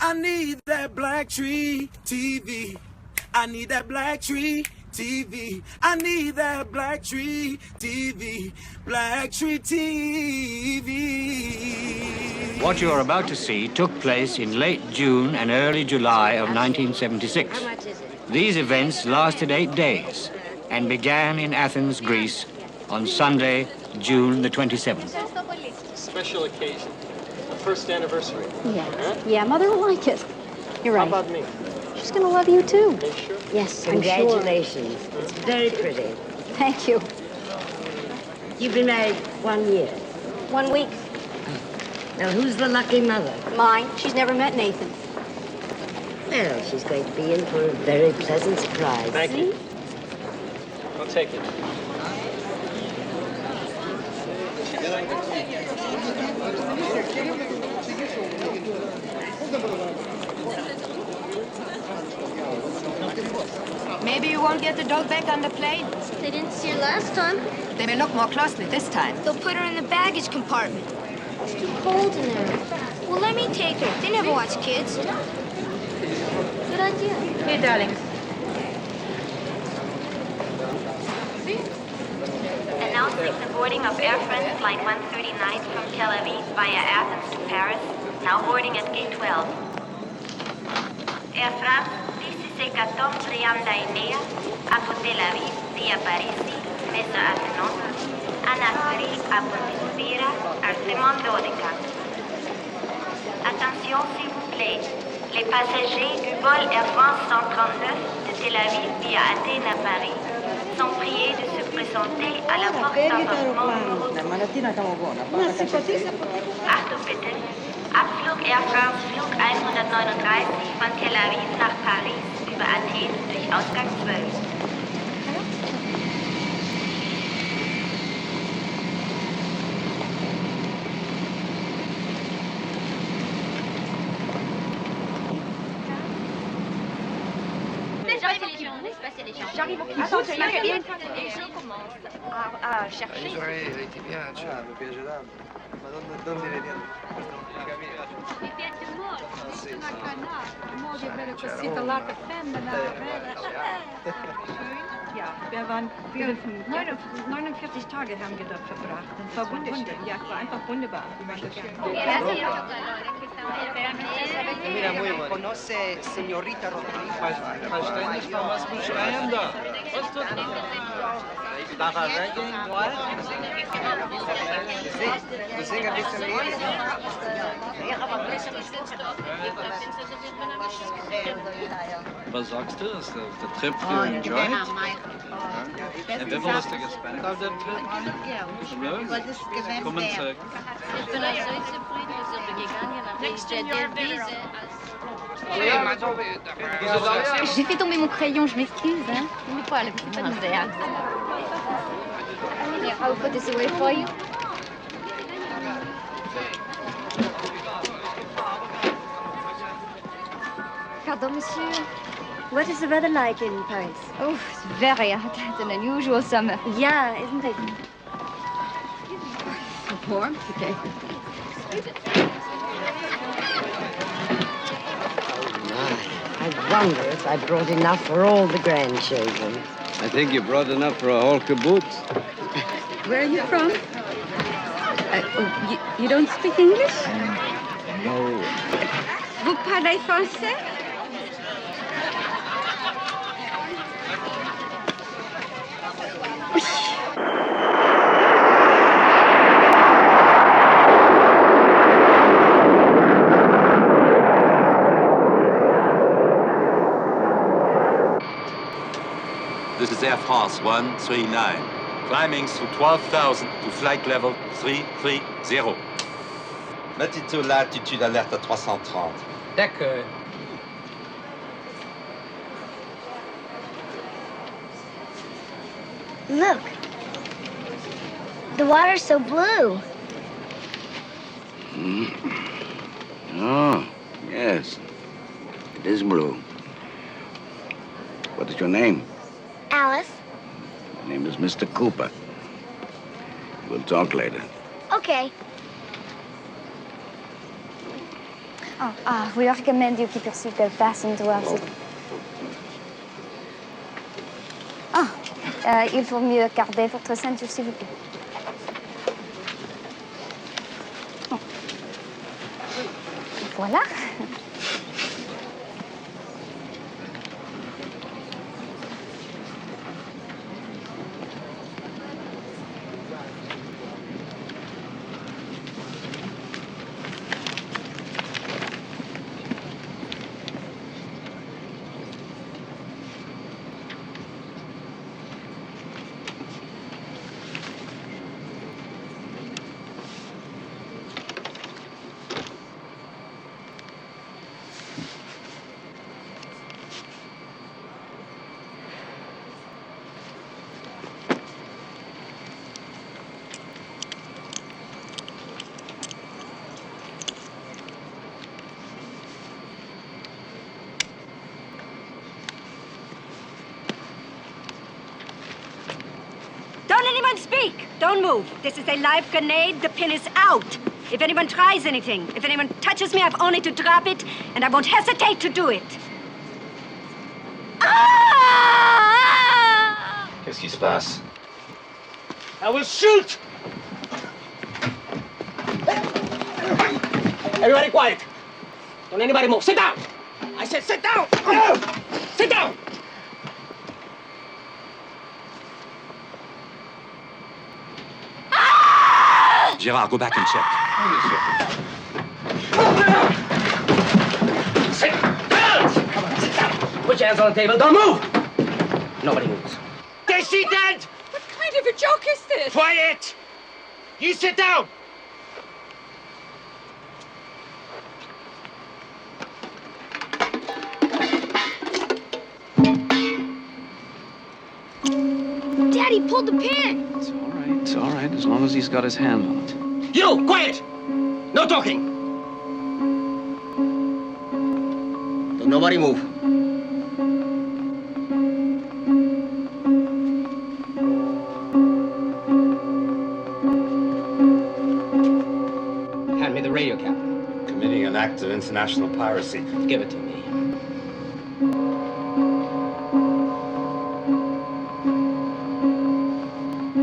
I need that BlackTreeTV. I need that BlackTreeTV. I need that BlackTreeTV. BlackTreeTV. What you are about to see took place in late June and early July of 1976. These events lasted 8 days and began in Athens, Greece on Sunday, June the 27th. Special occasion. The first anniversary. Yeah. Huh? Yeah, Mother will like it. You're right. How about me? She's gonna love you too. Are you sure? Yes, Congratulations. It's very pretty. Thank you. You've been married 1 year. 1 week. Now, who's the lucky mother? Mine. She's never met Nathan. Well, she's going to be in for a very pleasant surprise. Thank you. I'll take it. Maybe you won't get the dog back on the plane. They didn't see her last time. They may look more closely this time. They'll put her in the baggage compartment. It's too cold in there. Well, let me take her. They never watch kids. Good idea. Here, darling. Announcing the boarding of Air France Flight 139 from Tel Aviv via Athens to Paris, now boarding at gate 12. Air France, this is Ekatom Triamdainea, από Tel Aviv, via Parisi, μέσα Αθηνών, αναφέρει από την πύρα αριθμών 12. Attention s'il vous plaît, les passagers du vol Air France 139 de Tel Aviv via Athènes à Paris sont priés de se présenter à la porte d'embarquement numéro 12. Achtung bitte, Abflug Air France Flug 139 von Tel Aviv nach Paris über Athen durch Ausgang 12. J'arrive au Attends, je commence à chercher. Ti piace? Mi piace tanto. Ma non mi vediamo. Mi piace molto, sono a Canà, moglie bella così, dall'altra femmina, Ja, wir waren 49 Tage haben wir dort verbracht. Und es war wunderschön. Ja, es war einfach wunderbar. Mira, muy bueno. Conoce señorita Rodríguez. Verständlich, von was beschreiben da? Was tut Darf er reggae? Wir singen ein bisschen Lied. Was sagst du? Ist der Trip enjoyed? En wie viel is er gespend op dat trip? Leuk. Kom en terug. J'ai fait tomber mon crayon, je m'excuse. Hein. Mais pas, c'est pas nous there. I'll put this away for you. Pardon, monsieur. What is the weather like in Paris? Oh, it's very hot. It's an unusual summer. Yeah, isn't it? Warm? Okay. I wonder if I brought enough for all the grandchildren. I think you brought enough for a whole kibbutz. Where are you from? You don't speak English? No. Vous parlez français? This is Air France 139. Climbing through 12,000 to flight level 330. Latitude, latitude, alerte 330. D'accord. Look. The water's so blue. Oh, yes. It is blue. What is your name? Alice. My name is Mr. Cooper. We'll talk later. Okay. We recommend you keep your seatbelt fastened to our seat. Il faut mieux garder votre ceinture, s'il vous plaît. Voilà. Don't anyone speak! Don't move. This is a live grenade. The pin is out. If anyone tries anything, if anyone touches me, I've only to drop it, and I won't hesitate to do it. Qu'est-ce qui se passe? I will shoot! Everybody quiet. Don't anybody move. Sit down! I said sit down! Sit down! Gerard, go back and check. Sit down! Come on, sit down. Put your hands on the table. Don't move! Nobody moves. Is she dead? What kind of a joke is this? Quiet! You sit down! Daddy pulled the pin. It's all right, as long as he's got his hand on it. You, quiet! No talking! Don't nobody move. Hand me the radio, Captain. Committing an act of international piracy. Give it to me.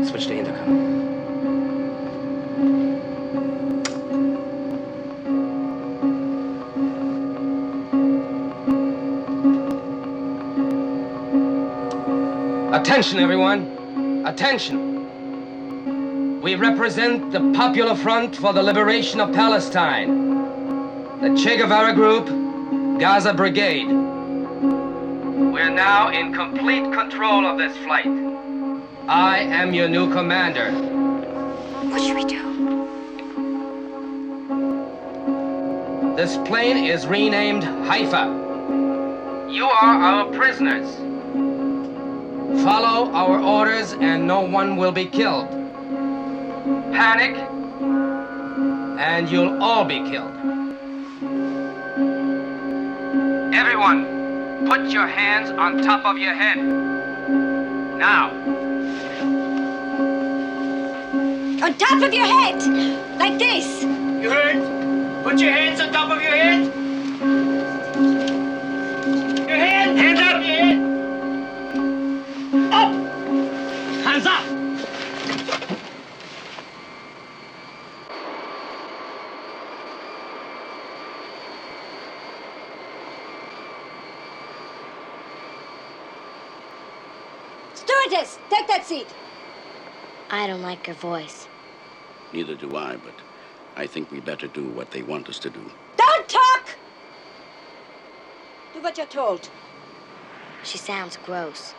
Switch to intercom. Attention, everyone. Attention. We represent the Popular Front for the Liberation of Palestine, the Che Guevara Group, Gaza Brigade. We're now in complete control of this flight. I am your new commander. What should we do? This plane is renamed Haifa. You are our prisoners. Follow our orders and no one will be killed. Panic and you'll all be killed. Everyone, put your hands on top of your head. Now. On top of your head! Like this! You heard? Put your hands on top of your head. Your hand! Hands up! Your head! Up! Hands up! Stewardess, take that seat. I don't like her voice. Neither do I, but I think we better do what they want us to do. Don't talk! Do what you're told. She sounds gross.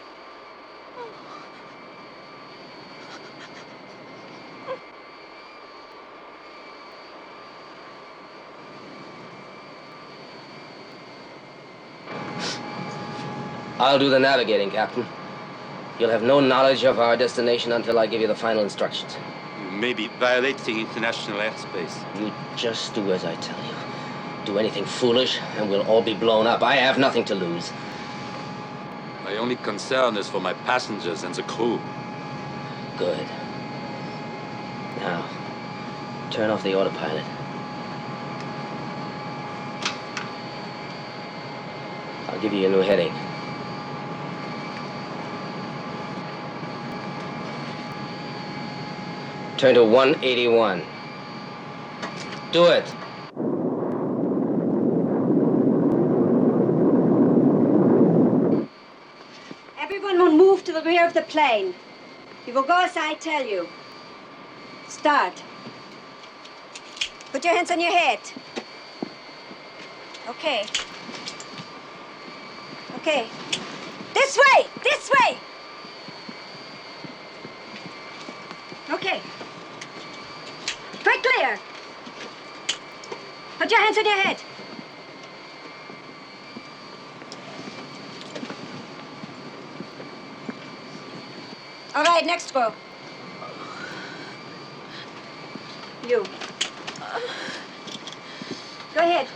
I'll do the navigating, Captain. You'll have no knowledge of our destination until I give you the final instructions. You may be violating international airspace. You just do as I tell you. Do anything foolish, and we'll all be blown up. I have nothing to lose. My only concern is for my passengers and the crew. Good. Now, turn off the autopilot. I'll give you a new headache. Turn to 181. Do it. Everyone will move to the rear of the plane. You will go as I tell you. Start. Put your hands on your head. Okay. Okay. This way! This way! Okay. Quite clear. Put your hands on your head. All right, next go. You. Go ahead.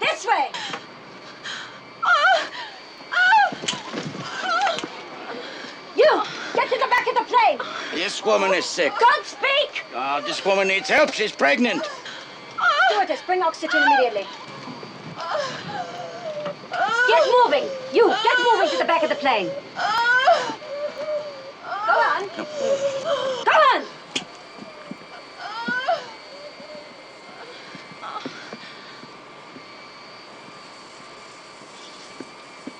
This way. You, get to the back of the plane. This woman is sick. Don't speak. This woman needs help. She's pregnant. Stewardess, bring oxygen immediately. Get moving. You, get moving to the back of the plane. Go on. Go on.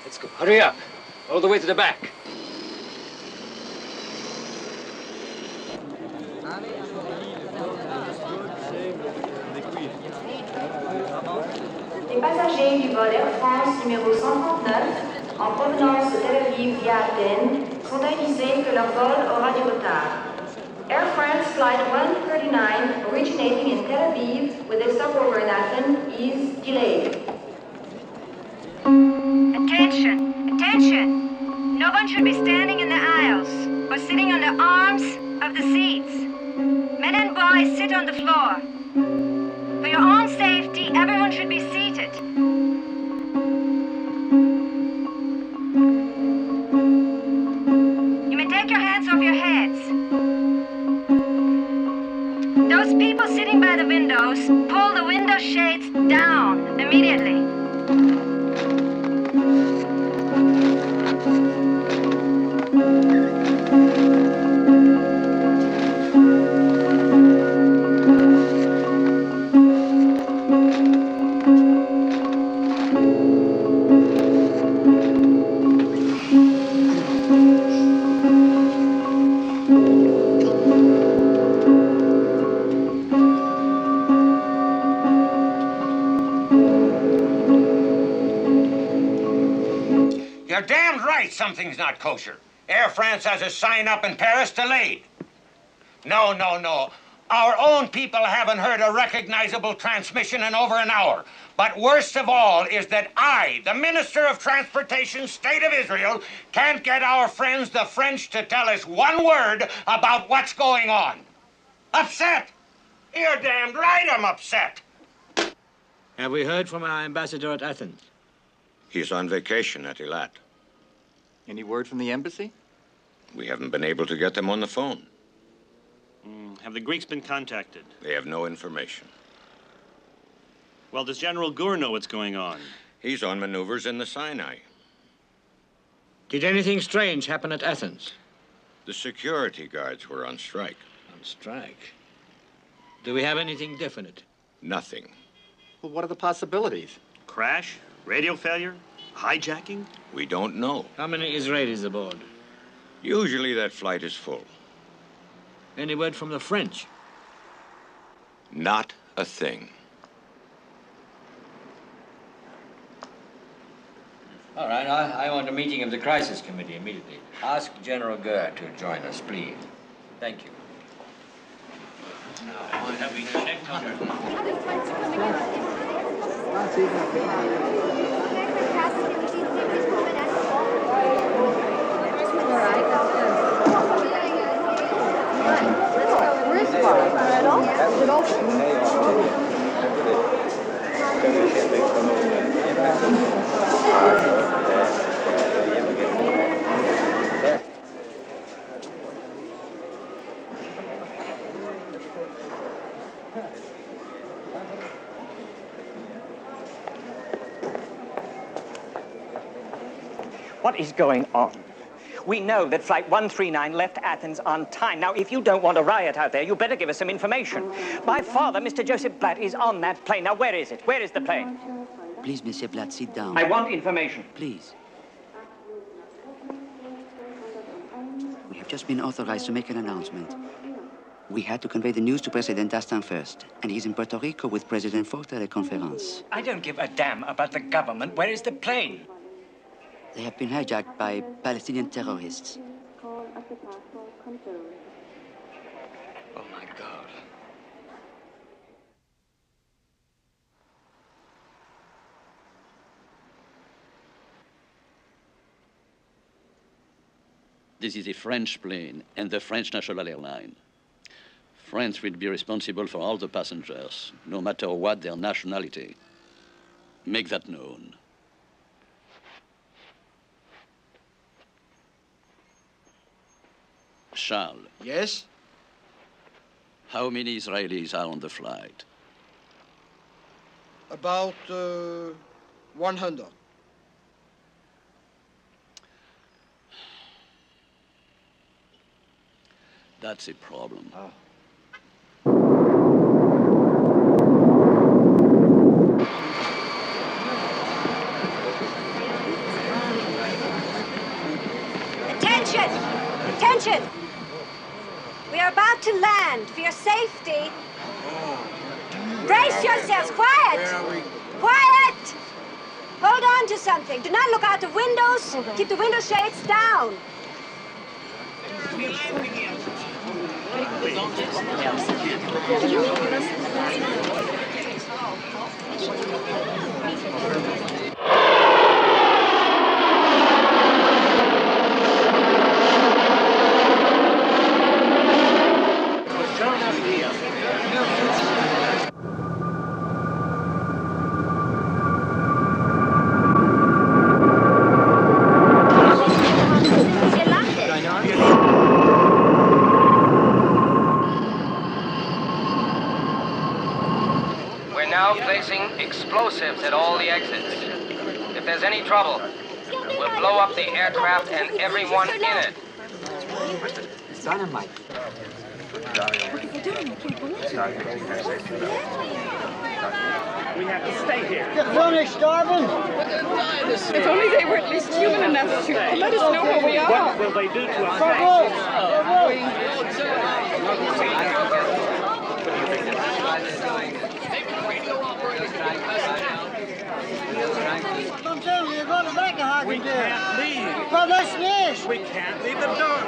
Let's go. Hurry up. All the way to the back. Les passagers du vol Air France numéro 139 en provenance de Tel Aviv via Athènes sont avisés que leur vol aura du retard. Air France flight 139 originating in Tel Aviv with a stopover in Athens is delayed. Attention, attention. No one should be standing in the aisles or sitting on the arms of the seats. Men and boys sit on the floor. For your own safety, everyone should be seated. You may take your hands off your heads. Those people sitting by the windows, pull the window shades down immediately. You're damned right something's not kosher. Air France has a sign up in Paris delayed. No, no, no. Our own people haven't heard a recognizable transmission in over an hour. But worst of all is that I, the Minister of Transportation, State of Israel, can't get our friends, the French, to tell us one word about what's going on. Upset! You're damned right I'm upset. Have we heard from our ambassador at Athens? He's on vacation at Eilat. Any word from the embassy? We haven't been able to get them on the phone. Have the Greeks been contacted? They have no information. Well, does General Gur know what's going on? He's on maneuvers in the Sinai. Did anything strange happen at Athens? The security guards were on strike. On strike? Do we have anything definite? Nothing. Well, what are the possibilities? Crash? Radio failure? Hijacking? We don't know. How many Israelis aboard? Usually that flight is full. Any word from the French? Not a thing. All right, I want a meeting of the crisis committee immediately. Ask General Gur to join us, please. Thank you. Now, have we checked on What is going on? We know that Flight 139 left Athens on time. Now, if you don't want a riot out there, you better give us some information. My father, Mr. Joseph Blatt, is on that plane. Now, where is it? Where is the plane? Please, Monsieur Blatt, sit down. I want information. Please. We have just been authorized to make an announcement. We had to convey the news to President Dastin first, and he's in Puerto Rico with President Fort at a conference. I don't give a damn about the government. Where is the plane? They have been hijacked by Palestinian terrorists. Oh, my God. This is a French plane and the French national airline. France will be responsible for all the passengers, no matter what their nationality. Make that known. Charles. Yes? How many Israelis are on the flight? About 100. That's a problem. Attention! Attention! We are about to land. For your safety, brace yourselves. Quiet! Quiet! Hold on to something. Do not look out of windows. Keep the window shades down. Now placing explosives at all the exits. If there's any trouble, we'll blow up the aircraft and everyone in it. It's dynamite. We have to stay here. You're finished, starving? If only they were at least human enough to let us know where we are. What will they do to us? We can't leave. Well, that's this. We can't leave the door.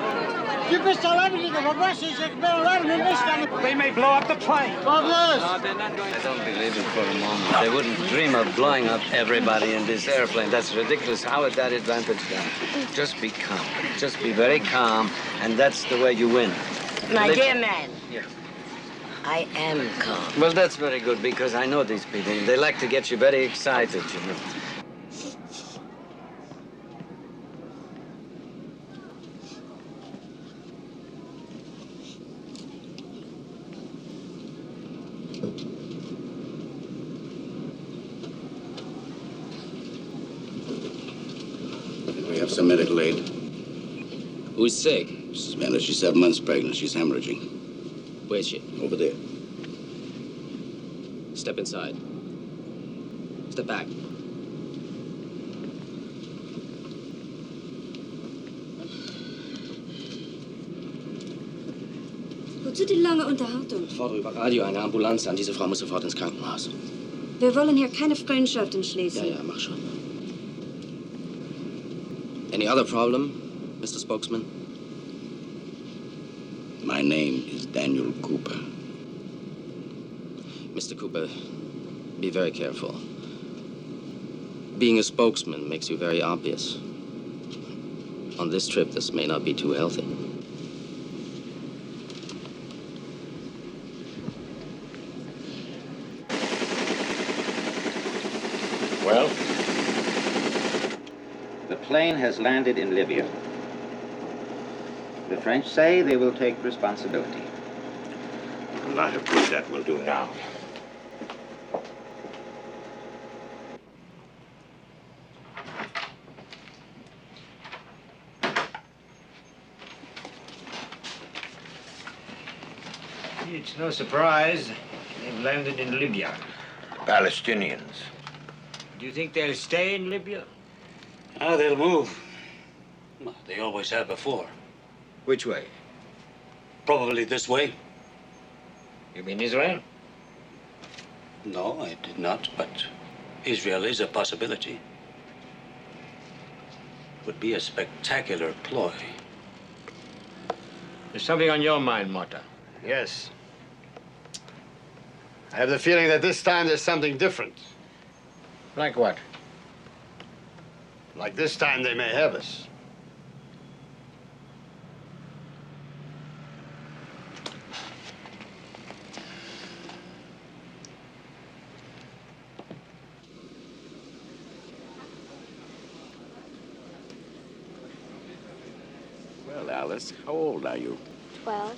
You bist allein nicht auf Russisch. Ich bin allein nicht. They may blow up the plane. I don't believe it for a moment. They wouldn't dream of blowing up everybody in this airplane. That's ridiculous. How would that advantage them? Just be calm. Just be very calm, and that's the way you win. My dear man. Yeah. I am calm. Well, that's very good, because I know these people. They like to get you very excited, you know. We have some medical aid. Who's sick? Mrs. Miller, she's 7 months pregnant. She's hemorrhaging. Where's she? Over there. Step inside. Step back. Wozu die lange Unterhaltung? Ich fordere über Radio eine Ambulanz an. Diese Frau muss sofort ins Krankenhaus. Wir wollen hier keine Freundschaft in Schlesien. Ja, mach schon. Any other problem, Mr. Spokesman? My name is Daniel Cooper. Mr. Cooper, be very careful. Being a spokesman makes you very obvious. On this trip, this may not be too healthy. Well? The plane has landed in Libya. The French say they will take responsibility. A lot of good that will do now. It's no surprise they've landed in Libya. Palestinians. Do you think they'll stay in Libya? Ah, they'll move. Well, they always have before. Which way? Probably this way. You mean Israel? No, I did not, but Israel is a possibility. Would be a spectacular ploy. There's something on your mind, Mota. Yes. I have the feeling that this time there's something different. Like what? Like this time they may have us. Well, Alice, how old are you? 12.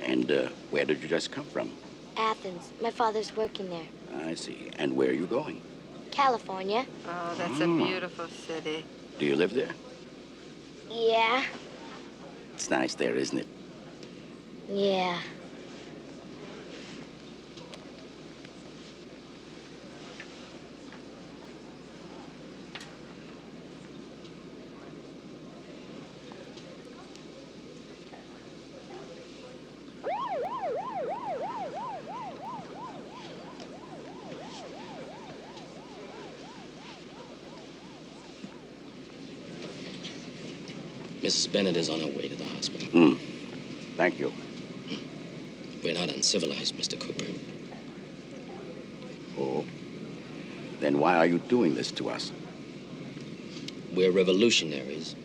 And where did you just come from? Athens. My father's working there. I see. And where are you going? California. Oh, that's a beautiful city. Do you live there? Yeah. It's nice there, isn't it? Yeah. Mrs. Bennett is on her way to the hospital. Thank you. We're not uncivilized, Mr. Cooper. Oh. Then why are you doing this to us? We're revolutionaries,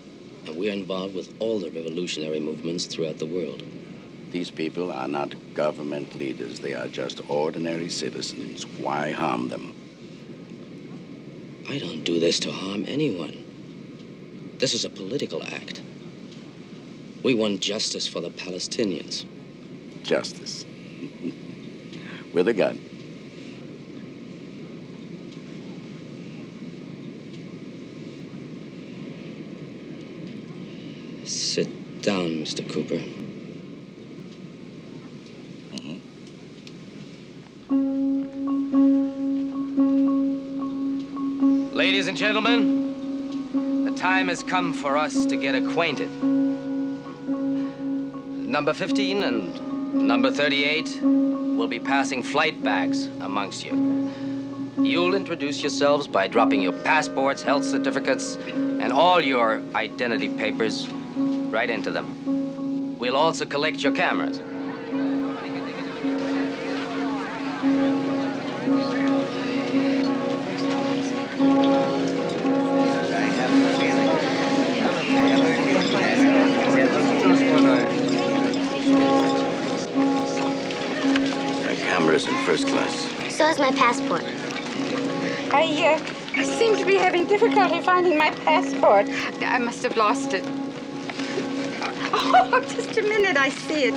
and we're involved with all the revolutionary movements throughout the world. These people are not government leaders. They are just ordinary citizens. Why harm them? I don't do this to harm anyone. This is a political act. We want justice for the Palestinians. Justice. With a gun. Sit down, Mr. Cooper. Ladies and gentlemen, the time has come for us to get acquainted. Number 15 and number 38 will be passing flight bags amongst you. You'll introduce yourselves by dropping your passports, health certificates, and all your identity papers right into them. We'll also collect your cameras. Cameras in first class. So is my passport. I seem to be having difficulty finding my passport. I must have lost it. Oh, just a minute, I see it.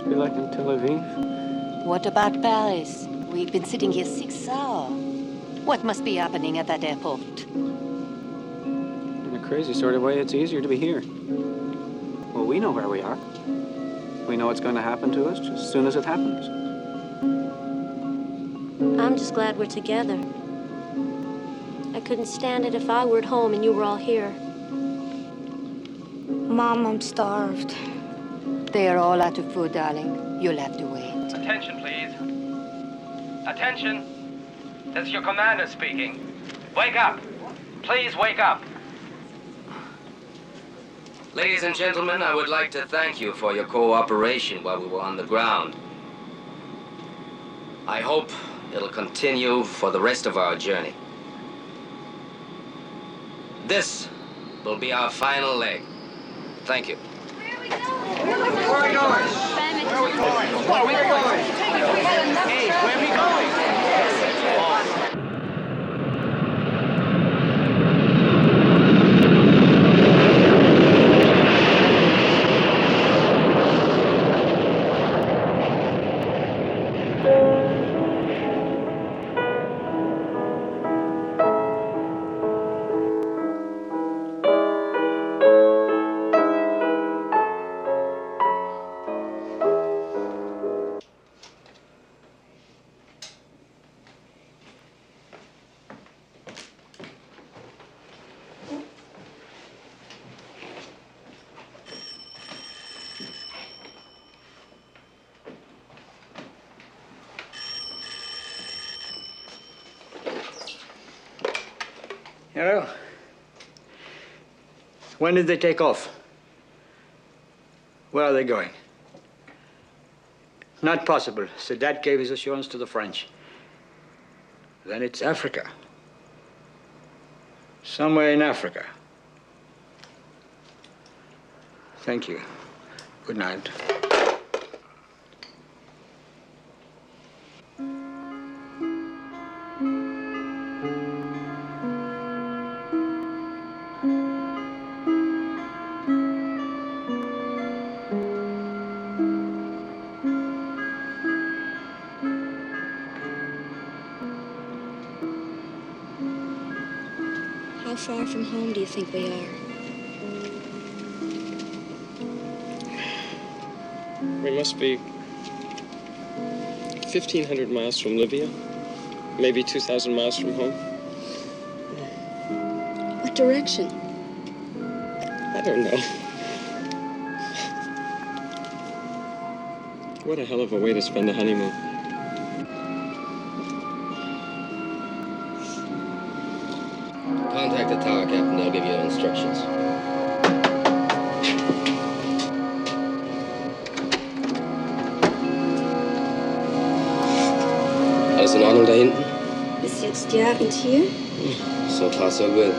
Be like in Tel Aviv? What about Paris? We've been sitting here 6 hours. What must be happening at that airport? In a crazy sort of way, it's easier to be here. Well, we know where we are. We know what's going to happen to us just as soon as it happens. I'm just glad we're together. I couldn't stand it if I were at home and you were all here. Mom, I'm starved. They are all out of food, darling. You'll have to wait. Attention, please. Attention. This is your commander speaking. Wake up. Please wake up. Ladies and gentlemen, I would like to thank you for your cooperation while we were on the ground. I hope it'll continue for the rest of our journey. This will be our final leg. Thank you. Where are we going? Where are we going? Where are we going? Hey, where are we going? Hello? When did they take off? Where are they going? Not possible. Sadat gave his assurance to the French. Then it's Africa. Somewhere in Africa. Thank you. Good night. How far from home do you think we are? We must be 1,500 miles from Libya, maybe 2,000 miles from home. What direction? I don't know. What a hell of a way to spend a honeymoon. Contact the tower, Captain. They'll give you instructions. Alles in Ordnung da hinten? Bis jetzt ja, und hier? So far, so good.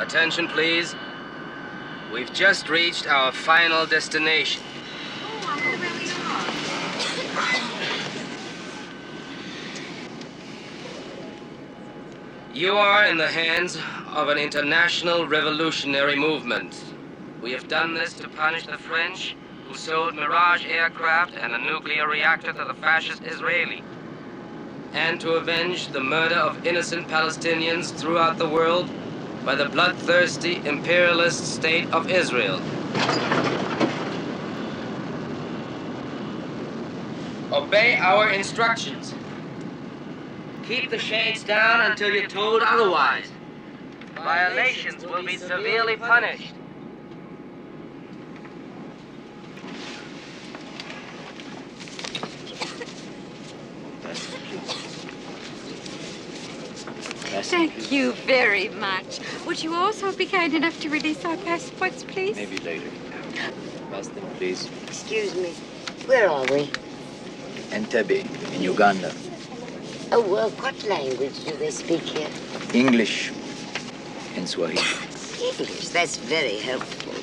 Attention, please. We've just reached our final destination. You are in the hands of an international revolutionary movement. We have done this to punish the French, who sold Mirage aircraft and a nuclear reactor to the fascist Israeli, and to avenge the murder of innocent Palestinians throughout the world by the bloodthirsty imperialist state of Israel. Obey our instructions. Keep the shades down until you're told otherwise. Violations will be severely punished. Thank you very much. Would you also be kind enough to release our passports, please? Maybe later. Pass them, please. Excuse me. Where are we? Entebbe, in Uganda. Oh, well, what language do they speak here? English and Swahili. English. That's very helpful.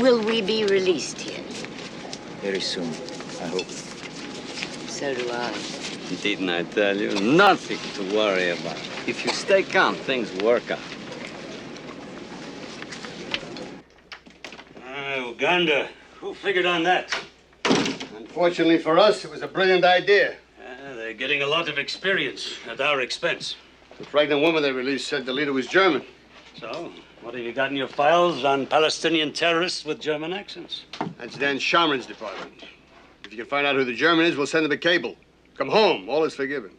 Will we be released here? Very soon, I hope. So do I. Didn't I tell you? Nothing to worry about. If you stay calm, things work out. Uganda. Who figured on that? Unfortunately for us, it was a brilliant idea. They're getting a lot of experience at our expense. The pregnant woman they released said the leader was German. So, what have you got in your files on Palestinian terrorists with German accents? That's Dan Shamron's department. If you can find out who the German is, we'll send him a cable. Come home. All is forgiven.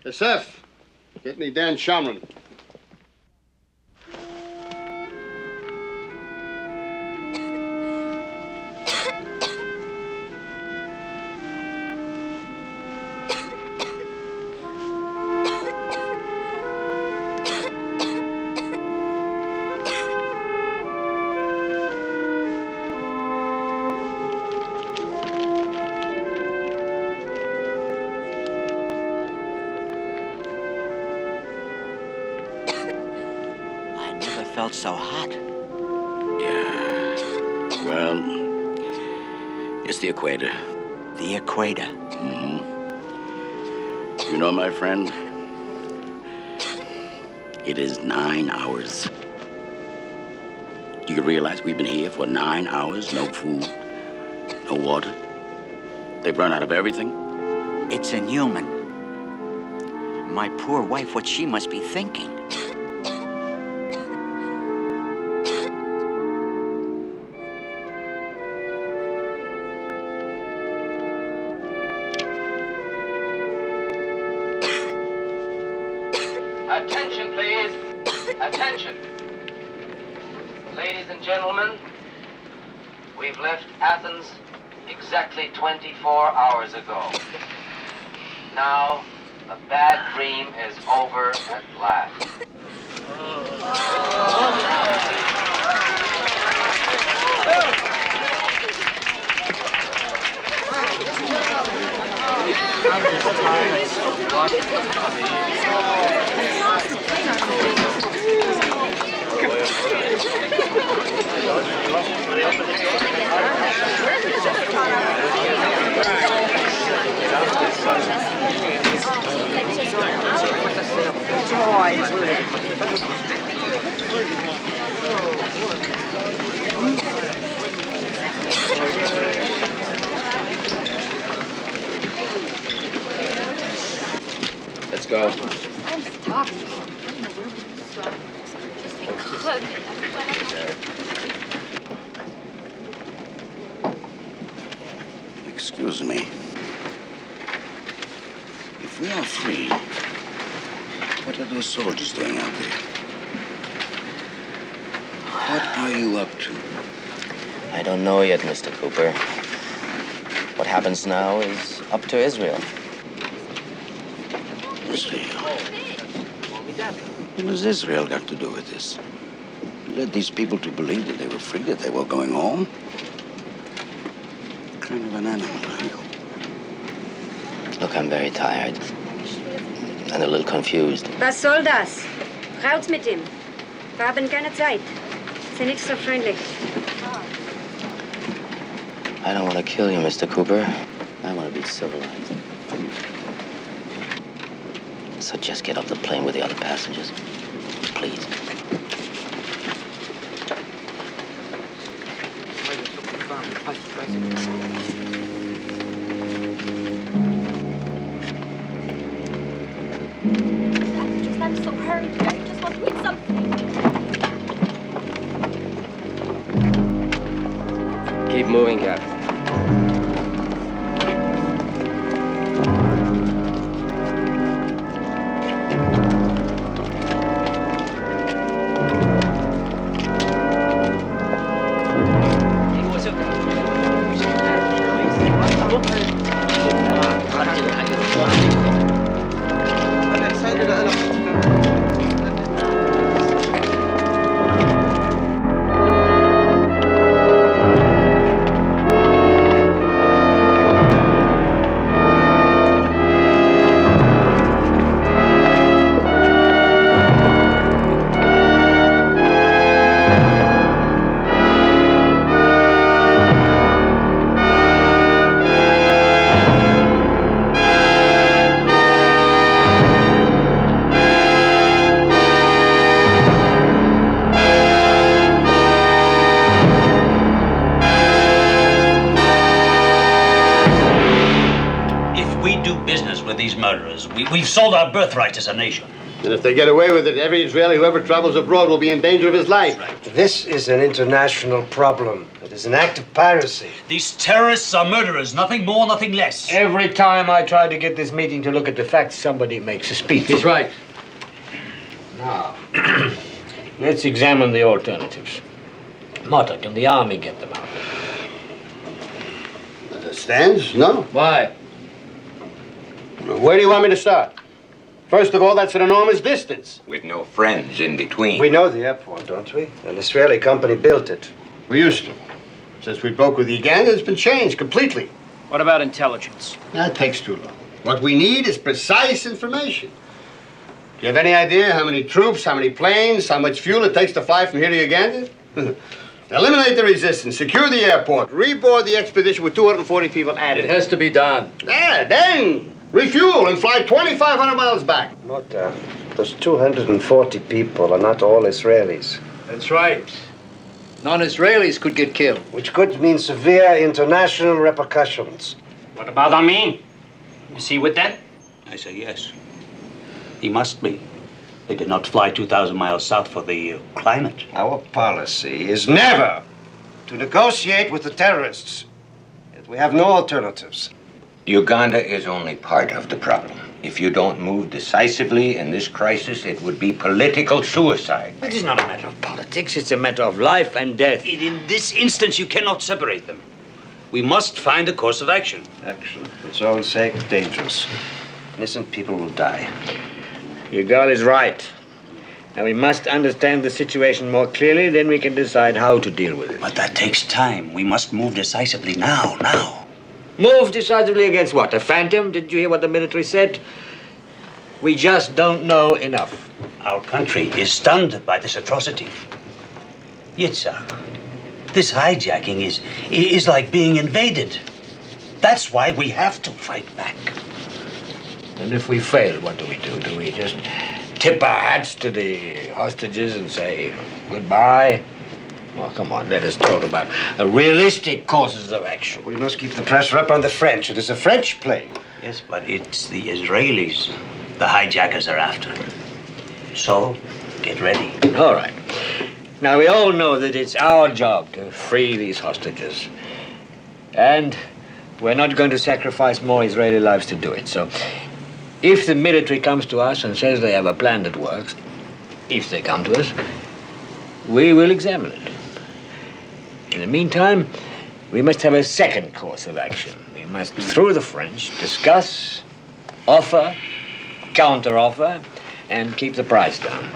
Yosef, get me Dan Shamron. Felt so hot. Yeah. Well, it's the equator. The equator? Mm-hmm. You know, my friend, it is 9 hours. Do you realize we've been here for 9 hours, no food, no water? They've run out of everything? It's inhuman. My poor wife, what she must be thinking. Attention, please. Attention. Ladies and gentlemen, we've left Athens exactly 24 hours ago. Now, the bad dream is over at last. Let's go. Excuse me. If we are free, what are those soldiers doing out there? What are you up to? I don't know yet, Mr. Cooper. What happens now is up to Israel. Israel? What has Israel got to do with this? You led these people to believe that they were free, that they were going home? What kind of an animal are you? Look, I'm very tired. And a little confused. Was soll das? Raus mit ihm. Wir haben keine Zeit. Sie nicht so freundlich. I don't want to kill you, Mr. Cooper. I want to be civilized. So just get off the plane with the other passengers. Please. I'm so hurried. I just want to eat something. Keep moving, Cap. We've sold our birthright as a nation. And if they get away with it, every Israeli who ever travels abroad will be in danger of his life. Right. This is an international problem. It is an act of piracy. These terrorists are murderers, nothing more, nothing less. Every time I try to get this meeting to look at the facts, somebody makes a speech. He's right. Now, let's examine the alternatives. Motta, can the army get them out? As it stands, no. Why? Where do you want me to start? First of all, that's an enormous distance. With no friends in between. We know the airport, don't we? An Israeli company built it. We used to. Since we broke with Uganda, it's been changed completely. What about intelligence? That takes too long. What we need is precise information. Do you have any idea how many troops, how many planes, how much fuel it takes to fly from here to Uganda? Eliminate the resistance, secure the airport, reboard the expedition with 240 people added. It has to be done. Yeah, then refuel and fly 2,500 miles back. Those 240 people are not all Israelis. That's right. Non-Israelis could get killed. Which could mean severe international repercussions. What about Amin? Is he with them? I say yes. He must be. They did not fly 2,000 miles south for the climate. Our policy is never to negotiate with the terrorists. Yet we have no alternatives. Uganda is only part of the problem. If you don't move decisively in this crisis, it would be political suicide. It is not a matter of politics, it's a matter of life and death. In this instance, you cannot separate them. We must find a course of action. Action, for its own sake, dangerous. Innocent people will die. Your girl is right. And we must understand the situation more clearly, then we can decide how to deal with it. But that takes time. We must move decisively now. Move decisively against what? A phantom? Did you hear what the military said? We just don't know enough. Our country is stunned by this atrocity. Yitzhak, this hijacking is like being invaded. That's why we have to fight back. And if we fail, what do we do? Do we just tip our hats to the hostages and say goodbye? Well, come on, let us talk about realistic courses of action. We must keep the pressure up on the French. It is a French plane. Yes, but it's the Israelis the hijackers are after. So, get ready. All right. Now, we all know that it's our job to free these hostages. And we're not going to sacrifice more Israeli lives to do it. So, if the military comes to us and says they have a plan that works, if they come to us, we will examine it. In the meantime, we must have a second course of action. We must, through the French, discuss, offer, counter-offer, and keep the price down.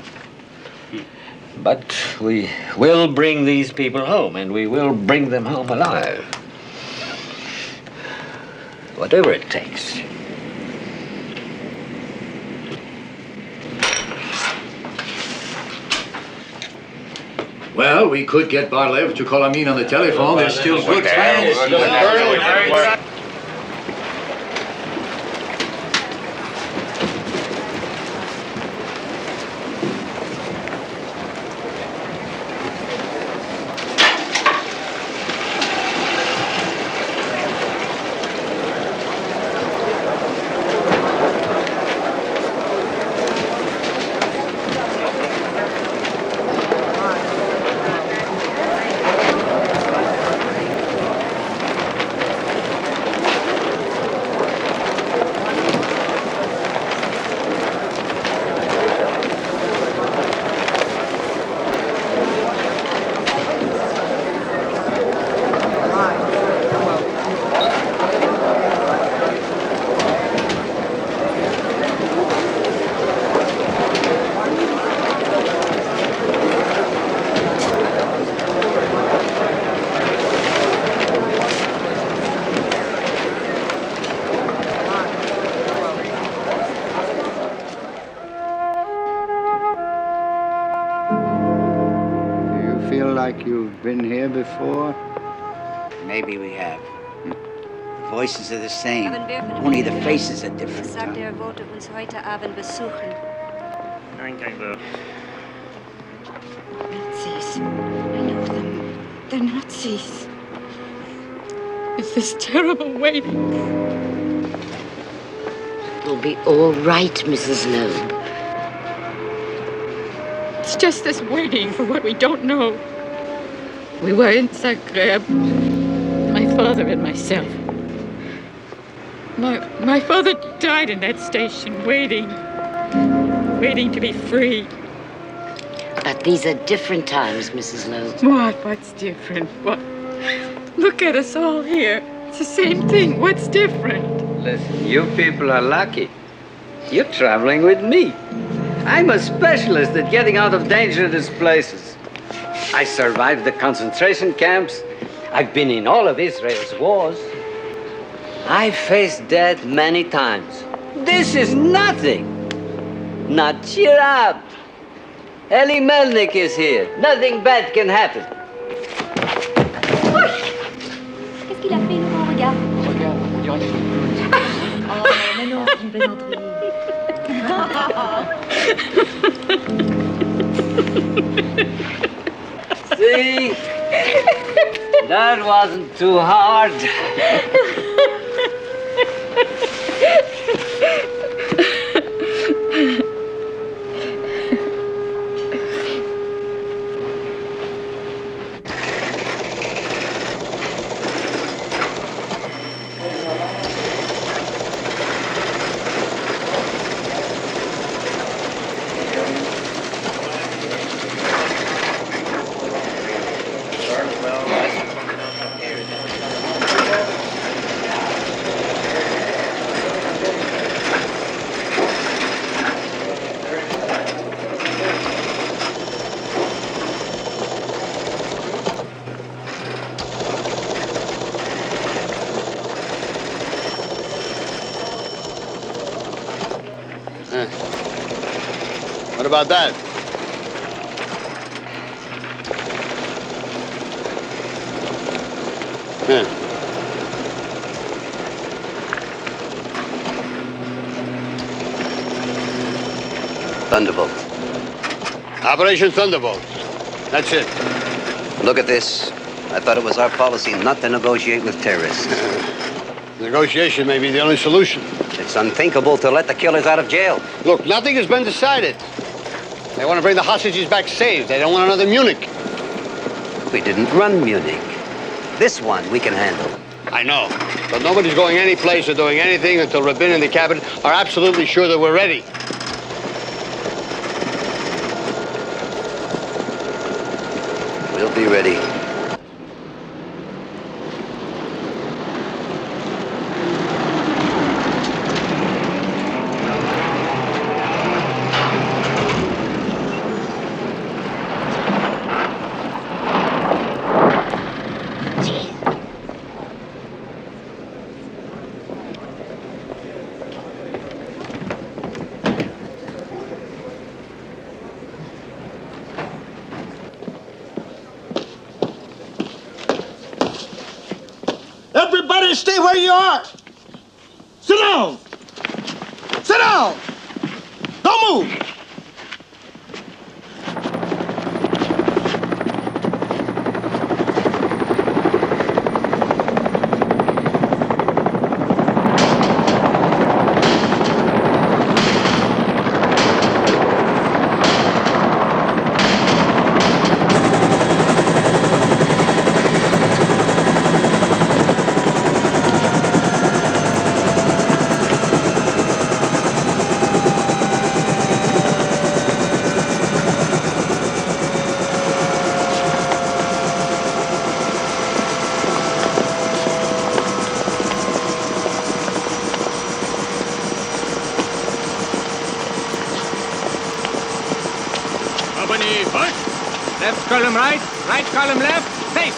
But we will bring these people home, and we will bring them home alive. Whatever it takes. Well, we could get Barlev to call Amin on the telephone. There's still good chance. Before? Maybe we have. Voices are the same. Only the faces are different. Sagt wollte uns heute Abend besuchen. Nazis. I know them. They're Nazis. It's this terrible waiting. It'll be all right, Mrs. Loeb. It's just this waiting for what we don't know. We were in Zagreb, my father and myself. My father died in that station, waiting to be free. But these are different times, Mrs. Loeb. What's different? What? Look at us all here. It's the same thing. What's different? Listen, you people are lucky. You're traveling with me. I'm a specialist at getting out of dangerous places. I survived the concentration camps. I've been in all of Israel's wars. I've faced death many times. This is nothing. Now cheer up. Eli Melnik is here. Nothing bad can happen. Qu'est-ce qu'il a fait, Laurent? Regarde. Regarde. Oh, mais non, c'est une plaisanterie. See? That wasn't too hard. What about that? Thunderbolt. Operation Thunderbolt. That's it. Look at this. I thought it was our policy not to negotiate with terrorists. Negotiation may be the only solution. It's unthinkable to let the killers out of jail. Look, nothing has been decided. They want to bring the hostages back safe. They don't want another Munich. We didn't run Munich. This one we can handle. I know. But nobody's going any place or doing anything until Rabin and the cabinet are absolutely sure that we're ready. We'll be ready. Everybody stay where you are. Sit down. Sit down. Don't move. Left column right, right column left, face.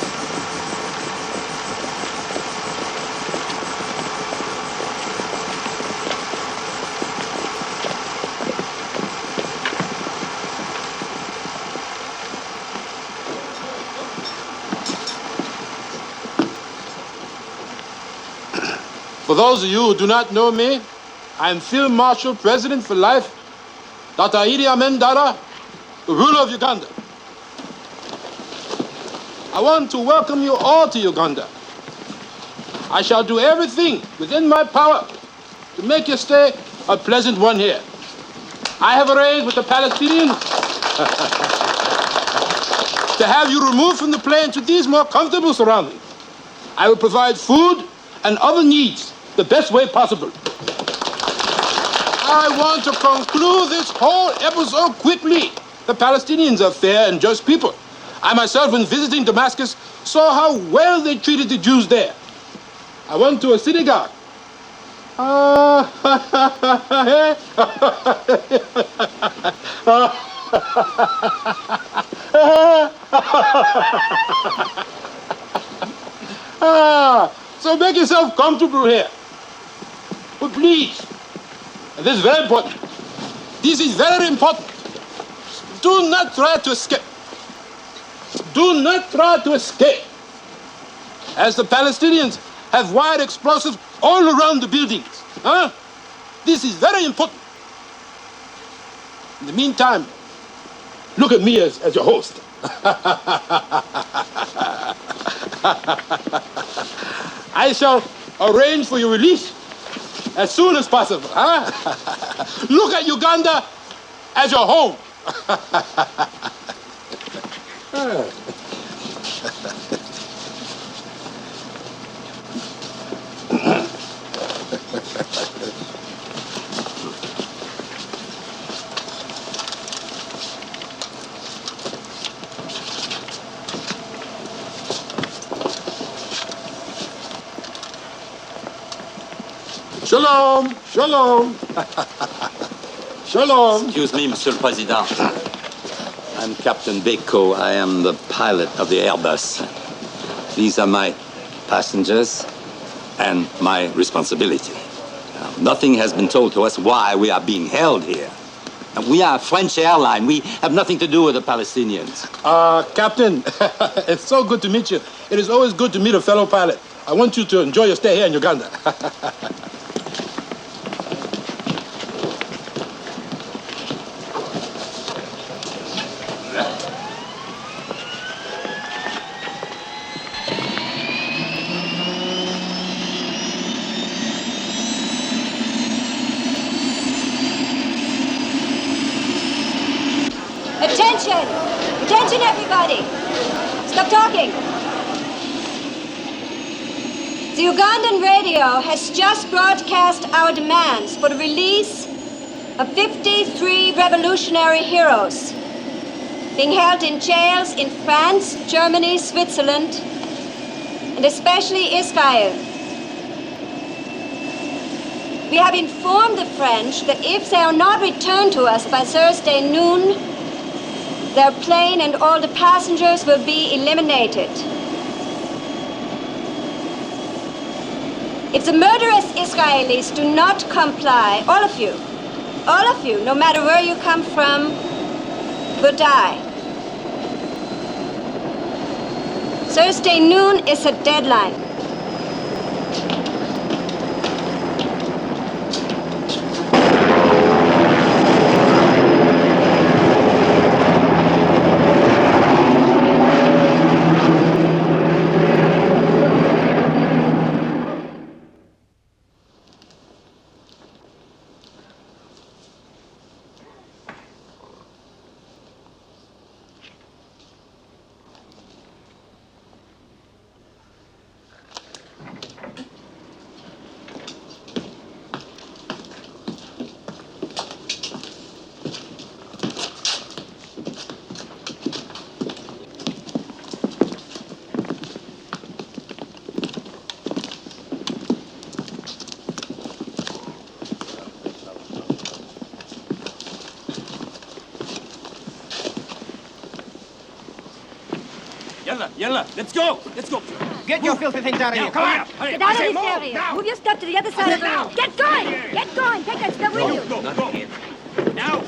For those of you who do not know me, I am Field Marshal President for life, Dr. Idi Amin, the ruler of Uganda. I want to welcome you all to Uganda. I shall do everything within my power to make your stay a pleasant one here. I have arranged with the Palestinians to have you removed from the plane to these more comfortable surroundings. I will provide food and other needs the best way possible. I want to conclude this whole episode quickly. The Palestinians are fair and just people. I myself, when visiting Damascus, saw how well they treated the Jews there. I went to a synagogue. So make yourself comfortable here. But please, and this is very important. This is very important. Do not try to escape. Do not try to escape. As the Palestinians have wired explosives all around the buildings. This is very important. In the meantime, look at me as your host. I shall arrange for your release as soon as possible. Huh? Look at Uganda as your home. Shalom, shalom. Shalom. Excuse me, Monsieur le Président. I'm Captain Beko. I am the pilot of the Airbus. These are my passengers and my responsibility. Nothing has been told to us why we are being held here. We are a French airline. We have nothing to do with the Palestinians. Captain, it's so good to meet you. It is always good to meet a fellow pilot. I want you to enjoy your stay here in Uganda. Attention! Attention, everybody! Stop talking! The Ugandan radio has just broadcast our demands for the release of 53 revolutionary heroes being held in jails in France, Germany, Switzerland, and especially Israel. We have informed the French that if they are not returned to us by Thursday noon, their plane and all the passengers will be eliminated. If the murderous Israelis do not comply, all of you, no matter where you come from, will die. Thursday noon is a deadline. Yalla, let's go! Let's go! Get your filthy things out of here! Come on! Get out of this area! Move your stuff to the other side of the room! Get going! Get going! Take that stuff with you! Go! Now!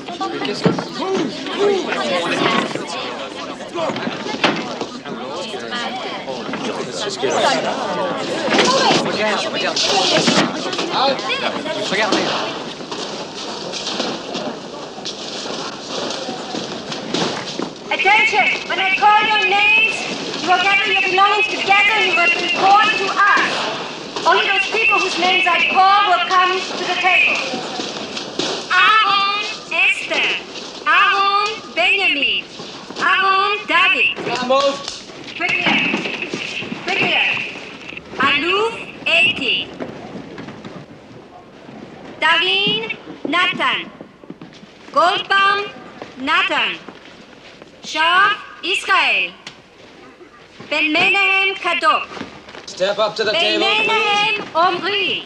Let's just get Attention! When I call your names, you will gather your belongings together and you will report to us. Only those people whose names I call will come to the table. Aaron Esther. Aaron Benjamin. Aaron David. Quickly. Aloof 80. Darin Nathan. Goldbaum Nathan. Shah Israel. Ben Menahem Kadok. Step up to the Ben table, Menahem please. Omri.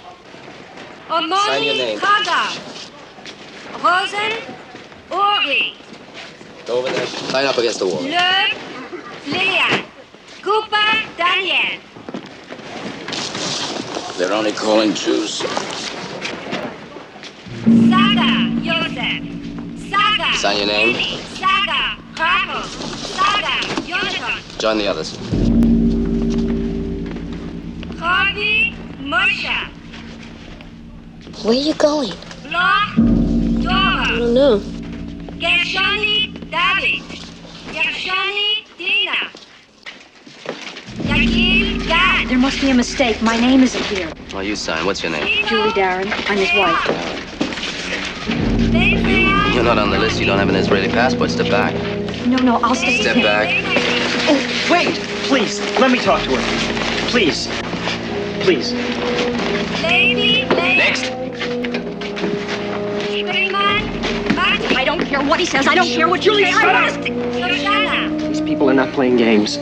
Sign your Omoni name. Kaga. Rosen Uri. Go over there. Line up against the wall. Le Lilian. Cooper Daniel. They're only calling Jews. Saga Joseph. Saga. Sign your name. Eli. Saga Rachel. Saga Jonathan. Join the others. Harvey Moshe. Where are you going? Bloch Dora. I don't know. Gershoni David. Gershoni There must be a mistake. My name isn't here. Well, you sign. What's your name? Julie Darren. I'm his wife. You're not on the list. You don't have an Israeli passport. Step back. No, I'll stay with Step him. back. Oh, wait! Please, let me talk to her. Please. Please. Next. I don't care what he says. I don't care what Julie says. These people are not playing games.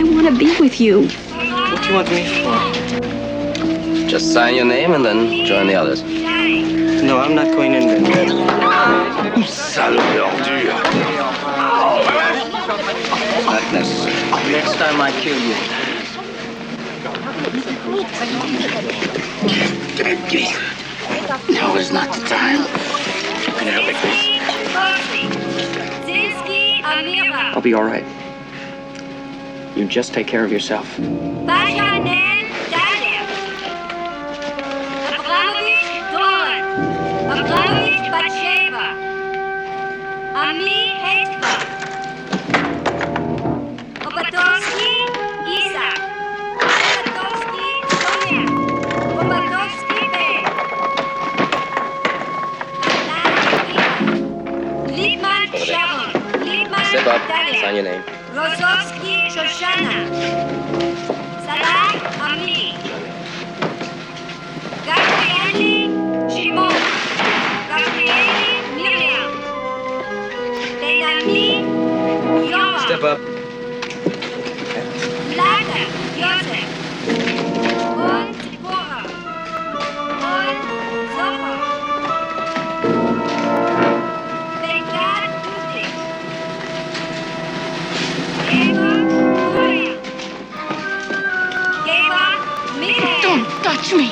I want to be with you. What do you want me for? Just sign your name and then join the others. No, I'm not going in there. Sale d'ordure. Not necessary. Next time I kill you. Now is not the time. Can you help me, please? I'll be all right. You just take care of yourself. Step up. Sign your name. Rosowski Shoshana. Salah Ami. Gabrieli Shimon. Gabrieli Miriam. Benami Yoram. Step up. Lada Yosef. Und Deborah. Und Zohar. Bengat Ludwig. Don't touch me.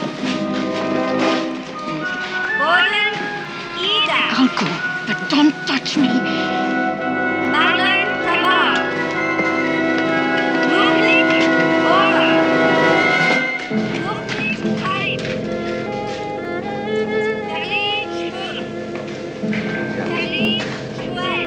Gordon Ida. I'll go, but don't touch me. Marlon Tamar. Ludwig Ora. Ludwig Karim. Terry Schwur. Terry Schwur.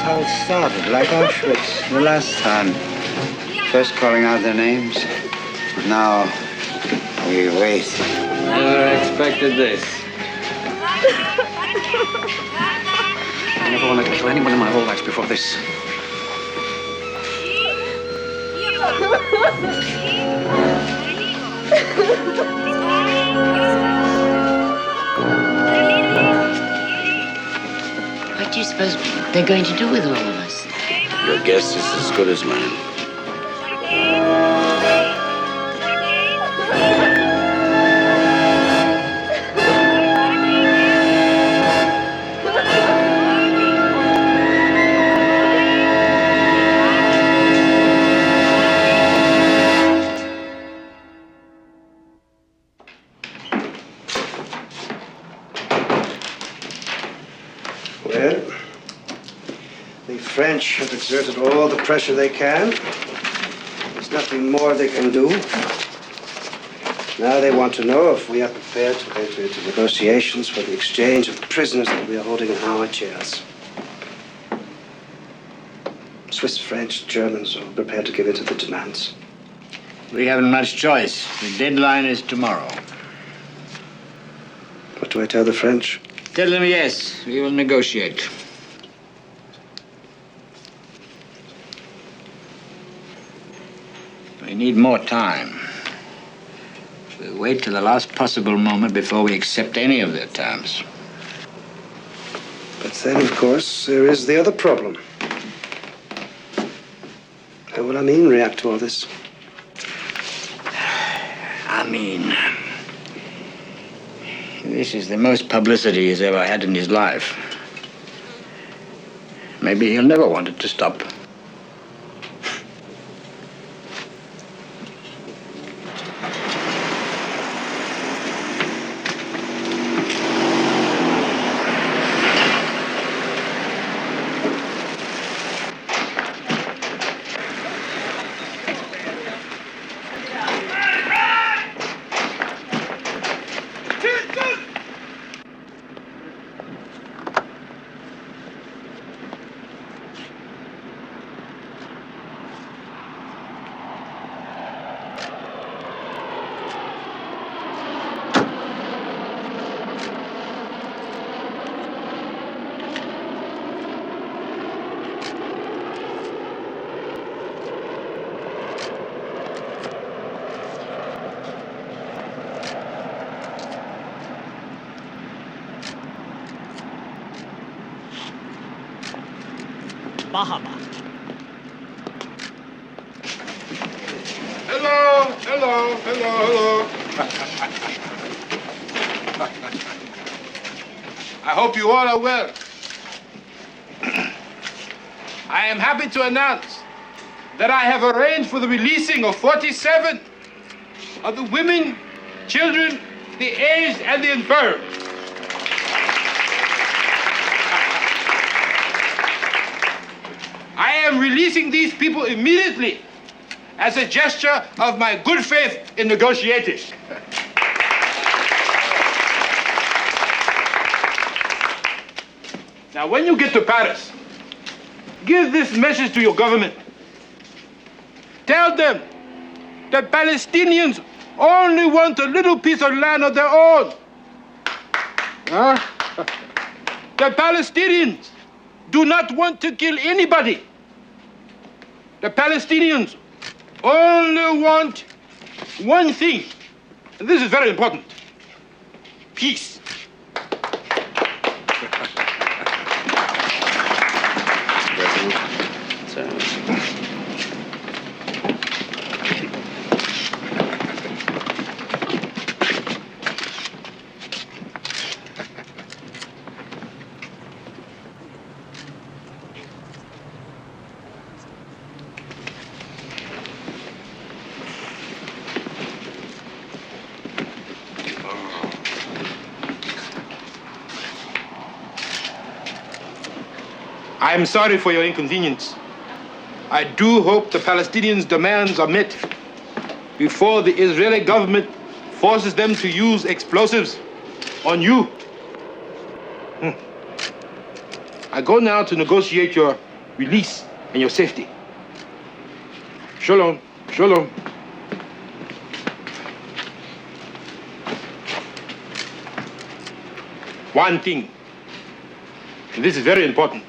How it started, like Auschwitz, the last time. First calling out their names. Now, we wait. Never expected this. I never wanted to kill anyone in my whole life before this. What do you suppose they're going to do with all of us? Your guess is as good as mine. Well, the French have exerted all the pressure they can. There's nothing more they can do. Now they want to know if we are prepared to enter into negotiations for the exchange of the prisoners that we are holding in our chairs. Swiss, French, Germans are prepared to give in to the demands. We haven't much choice. The deadline is tomorrow. What do I tell the French? Tell them yes, we will negotiate. We need more time. We'll wait till the last possible moment before we accept any of their terms. But then, of course, there is the other problem. How will Amin react to all this? Amin. This is the most publicity he's ever had in his life. Maybe he'll never want it to stop. Bahama. Hello, hello, hello, hello. I hope you all are well. I am happy to announce that I have arranged for the releasing of 47 of the women, children, the aged, and the infirm. I am releasing these people immediately as a gesture of my good faith in negotiating. Now, when you get to Paris, give this message to your government. Tell them that Palestinians only want a little piece of land of their own. Huh? The Palestinians do not want to kill anybody. The Palestinians only want one thing, and this is very important: peace. I am sorry for your inconvenience. I do hope the Palestinians' demands are met before the Israeli government forces them to use explosives on you. I go now to negotiate your release and your safety. Shalom, shalom. One thing, and this is very important.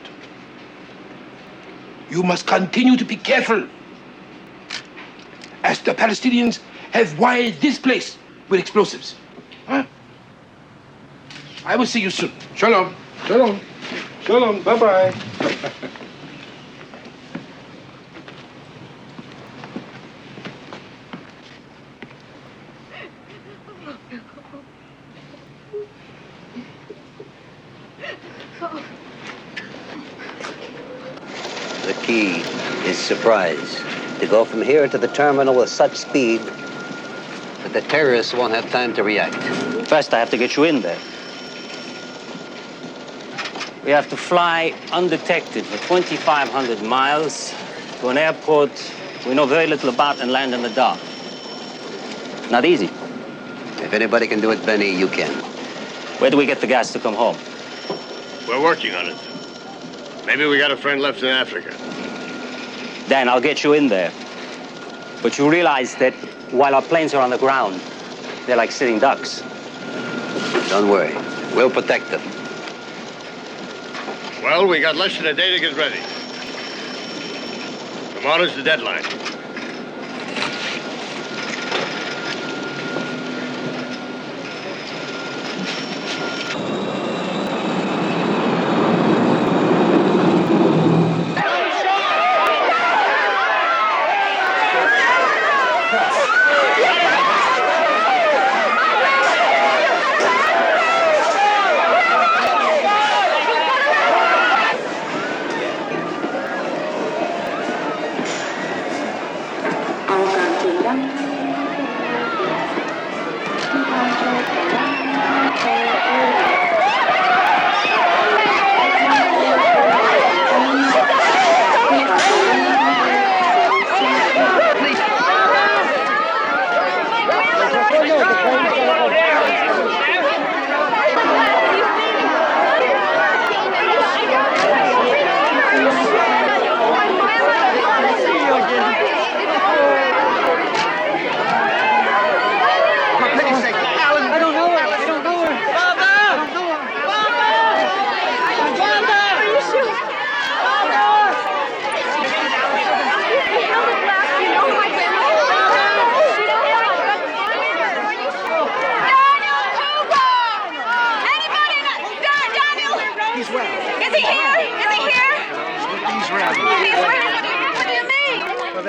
You must continue to be careful, as the Palestinians have wired this place with explosives. Huh? I will see you soon. Shalom. Shalom. Shalom. Bye-bye. The key is surprise. To go from here to the terminal with such speed that the terrorists won't have time to react. First, I have to get you in there. We have to fly undetected for 2,500 miles to an airport we know very little about and land in the dark. Not easy. If anybody can do it, Benny, you can. Where do we get the gas to come home? We're working on it. Maybe we got a friend left in Africa. Dan, I'll get you in there. But you realize that while our planes are on the ground, they're like sitting ducks. Don't worry. We'll protect them. Well, we got less than a day to get ready. Tomorrow's the deadline.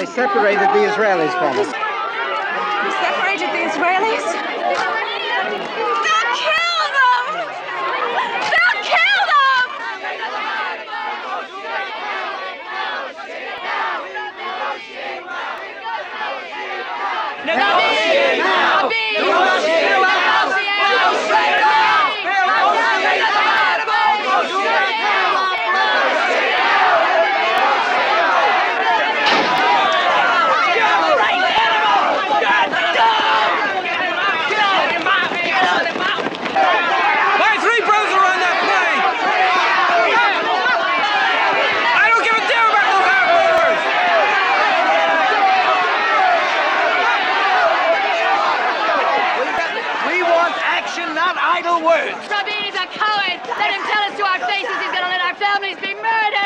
separated the Israelis from us. We separated the Israelis? They'll kill them! They'll kill them! Negotiate now! Negotiate now!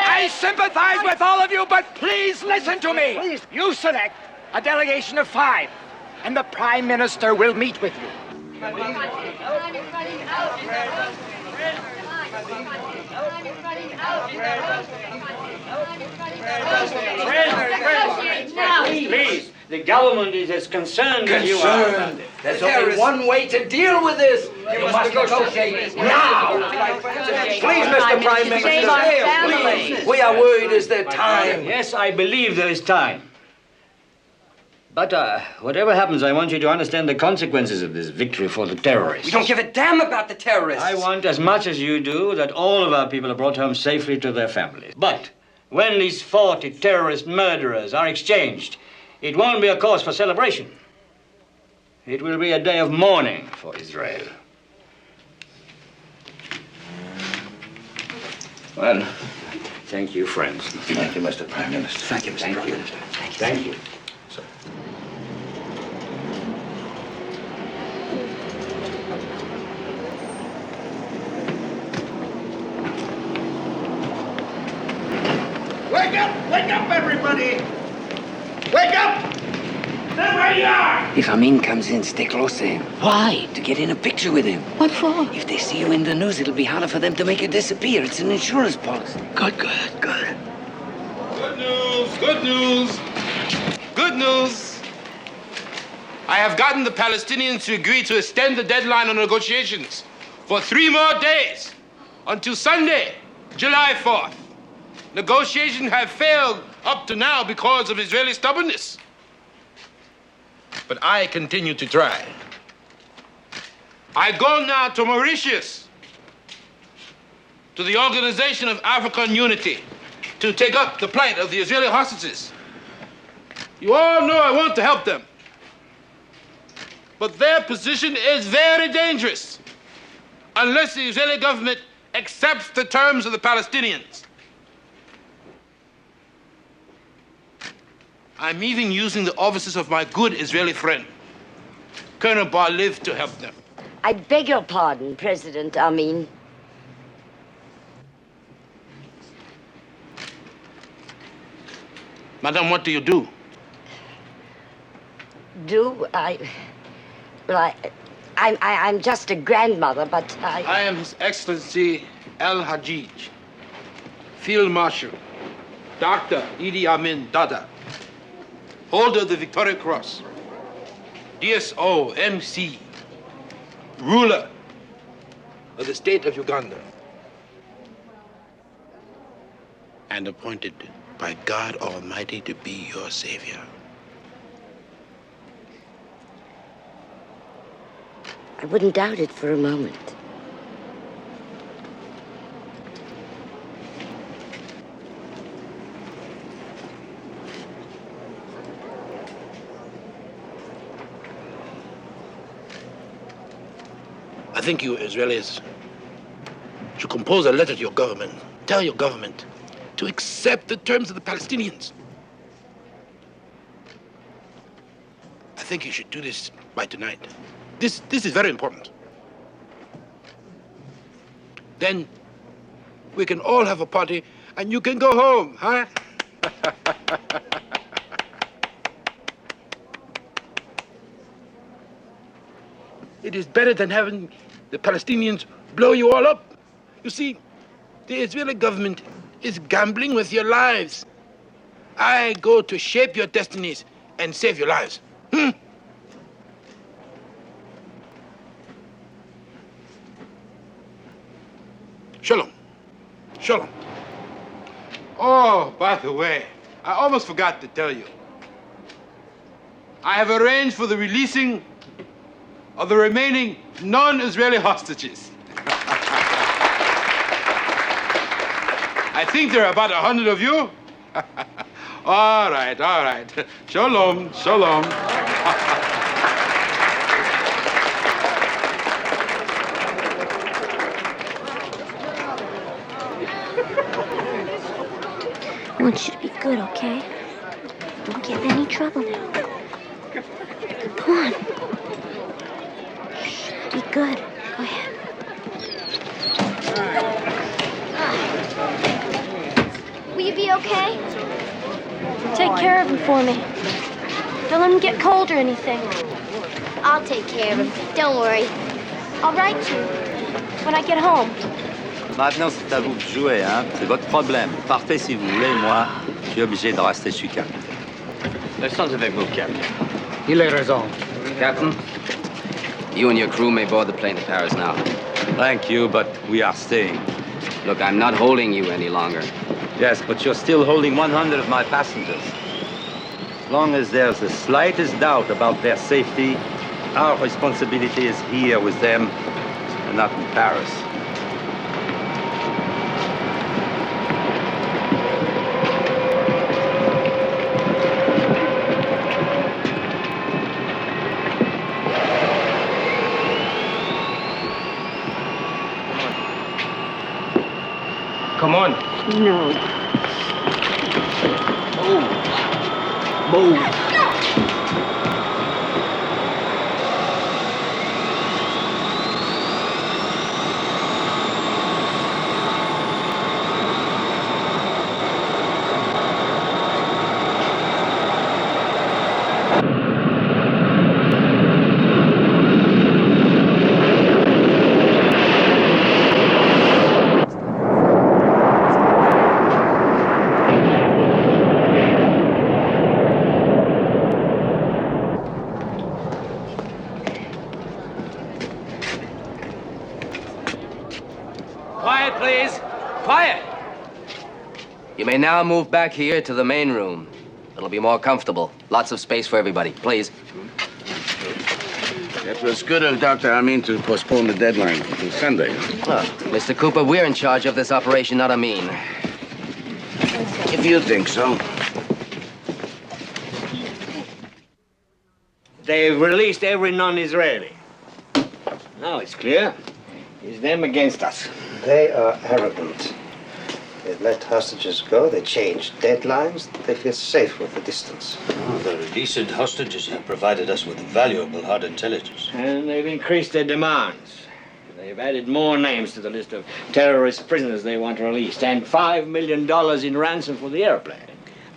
I sympathize with all of you, but please listen to me. Please. You select a delegation of 5, and the Prime Minister will meet with you. Please, the government is as concerned as you are. There's only one way to deal with this. You must negotiate now. Please, Mr. Prime Minister, please. We are worried. Is there time? Yes, I believe there is time. But whatever happens, I want you to understand the consequences of this victory for the terrorists. We don't give a damn about the terrorists. I want, as much as you do, that all of our people are brought home safely to their families. But when these 40 terrorist murderers are exchanged, it won't be a cause for celebration. It will be a day of mourning for Israel. Well, thank you, friends. Thank you, Mr. Prime Minister. Thank you, Mr. Prime Minister. Thank you. Sir. Wake up, everybody! Wake up! Stay where you are! If Amin comes in, stay close to him. Why? To get in a picture with him. What for? If they see you in the news, it'll be harder for them to make you disappear. It's an insurance policy. Good. Good news, good news. Good news. I have gotten the Palestinians to agree to extend the deadline on negotiations for 3 more days until Sunday, July 4th. Negotiations have failed up to now because of Israeli stubbornness. But I continue to try. I go now to Mauritius, to the Organization of African Unity, to take up the plight of the Israeli hostages. You all know I want to help them. But their position is very dangerous unless the Israeli government accepts the terms of the Palestinians. I'm even using the offices of my good Israeli friend, Colonel Bar-Liv, to help them. I beg your pardon, President Amin. Madam, what do you do? I'm just a grandmother, but I am His Excellency Al-Hajij, Field Marshal, Dr. Idi Amin Dada, holder of the Victoria Cross, DSO, MC, ruler of the state of Uganda, and appointed by God Almighty to be your savior. I wouldn't doubt it for a moment. I think you Israelis should compose a letter to your government. Tell your government to accept the terms of the Palestinians. I think you should do this by tonight. This is very important. Then we can all have a party and you can go home, huh? It is better than having the Palestinians blow you all up. You see, the Israeli government is gambling with your lives. I go to shape your destinies and save your lives. Shalom. Shalom. Oh, by the way, I almost forgot to tell you. I have arranged for the releasing of the remaining non-Israeli hostages. I think there are about 100 of you. All right, all right. Shalom, shalom. I want you to be good, okay? Don't get in any trouble now. Come on. Shh, be good. Go ahead. Will you be okay? Take care of him for me. Don't let him get cold or anything. I'll take care of him. Don't worry. I'll write you when I get home. Maintenant, c'est à vous de jouer, hein? C'est votre problème. Partez si vous voulez, moi, je suis obligé de rester sur Cap. Restons avec vous, Captain. Il a raison. Captain, you and your crew may board the plane to Paris now. Thank you, but we are staying. Look, I'm not holding you any longer. Yes, but you're still holding 100 of my passengers. As long as there's the slightest doubt about their safety, our responsibility is here with them and not in Paris. Come on. No. Move. Quiet, please. Quiet. You may now move back here to the main room. It'll be more comfortable. Lots of space for everybody, please. It was good of Dr. Amin to postpone the deadline until Sunday. Well, Mr. Cooper, we're in charge of this operation, not Amin. If you think so. They've released every non-Israeli. Now it's clear. It's them against us. They are arrogant. They've let hostages go, they changed deadlines, they feel safe with the distance. Oh, the released hostages have provided us with valuable hard intelligence. And they've increased their demands. They've added more names to the list of terrorist prisoners they want released, and $5 million in ransom for the airplane.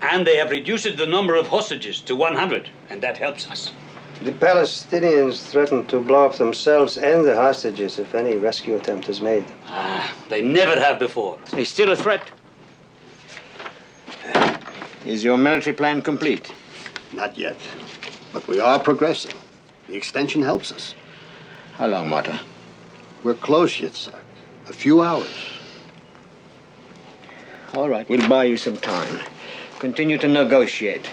And they have reduced the number of hostages to 100, and that helps us. The Palestinians threaten to blow up themselves and the hostages if any rescue attempt is made. They never have before. It's still a threat. Is your military plan complete? Not yet. But we are progressing. The extension helps us. How long, Marta? We're close, Yitzhak. A few hours. All right, we'll buy you some time. Continue to negotiate.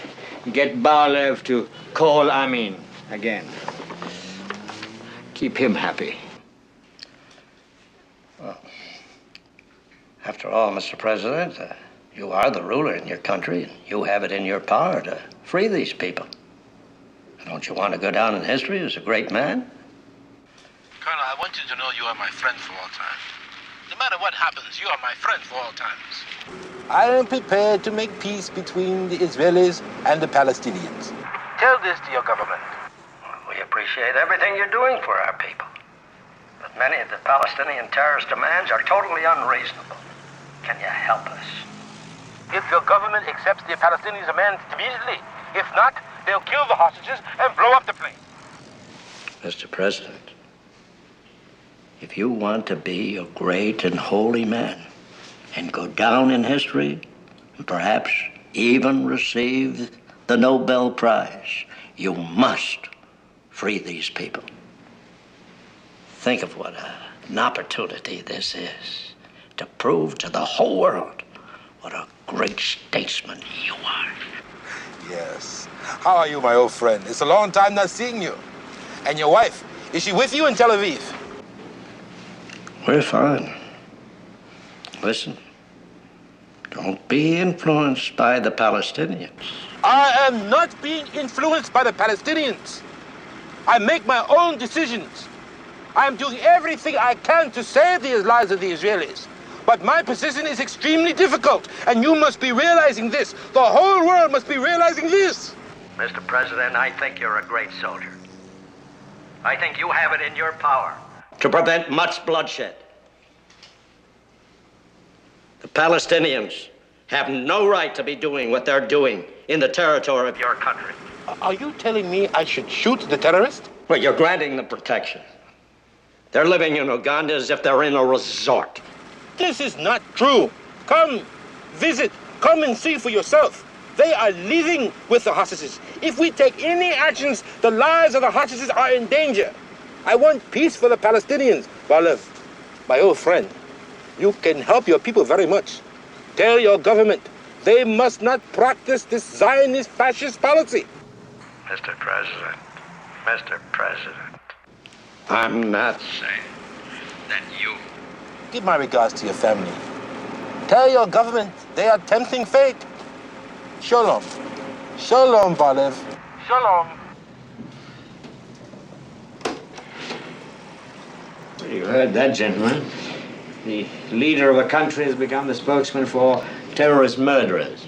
Get Barlev to call Amin again. Keep him happy. Well, after all, Mr. President, you are the ruler in your country, and you have it in your power to free these people. Don't you want to go down in history as a great man? Colonel, I want you to know you are my friend for all time. No matter what happens, you are my friend for all times. I am prepared to make peace between the Israelis and the Palestinians. Tell this to your government. We appreciate everything you're doing for our people. But many of the Palestinian terrorist demands are totally unreasonable. Can you help us? If your government accepts the Palestinian demands immediately, if not, they'll kill the hostages and blow up the plane. Mr. President, if you want to be a great and holy man and go down in history and perhaps even received the Nobel Prize. You must free these people. Think of what an opportunity this is to prove to the whole world what a great statesman you are. Yes. How are you, my old friend? It's a long time not seeing you. And your wife, is she with you in Tel Aviv? We're fine. Listen, don't be influenced by the Palestinians. I am not being influenced by the Palestinians. I make my own decisions. I am doing everything I can to save the lives of the Israelis. But my position is extremely difficult, and you must be realizing this. The whole world must be realizing this. Mr. President, I think you're a great soldier. I think you have it in your power to prevent much bloodshed. The Palestinians have no right to be doing what they're doing in the territory of your country. Are you telling me I should shoot the terrorist? Well, you're granting them protection. They're living in Uganda as if they're in a resort. This is not true. Come, visit, come and see for yourself. They are living with the hostages. If we take any actions, the lives of the hostages are in danger. I want peace for the Palestinians. Balev, my old friend, you can help your people very much. Tell your government they must not practice this Zionist fascist policy. Mr. President, I'm not saying that you... Give my regards to your family. Tell your government they are tempting fate. Shalom. Shalom, Balev. Shalom. You heard that, gentlemen. The leader of a country has become the spokesman for terrorist murderers.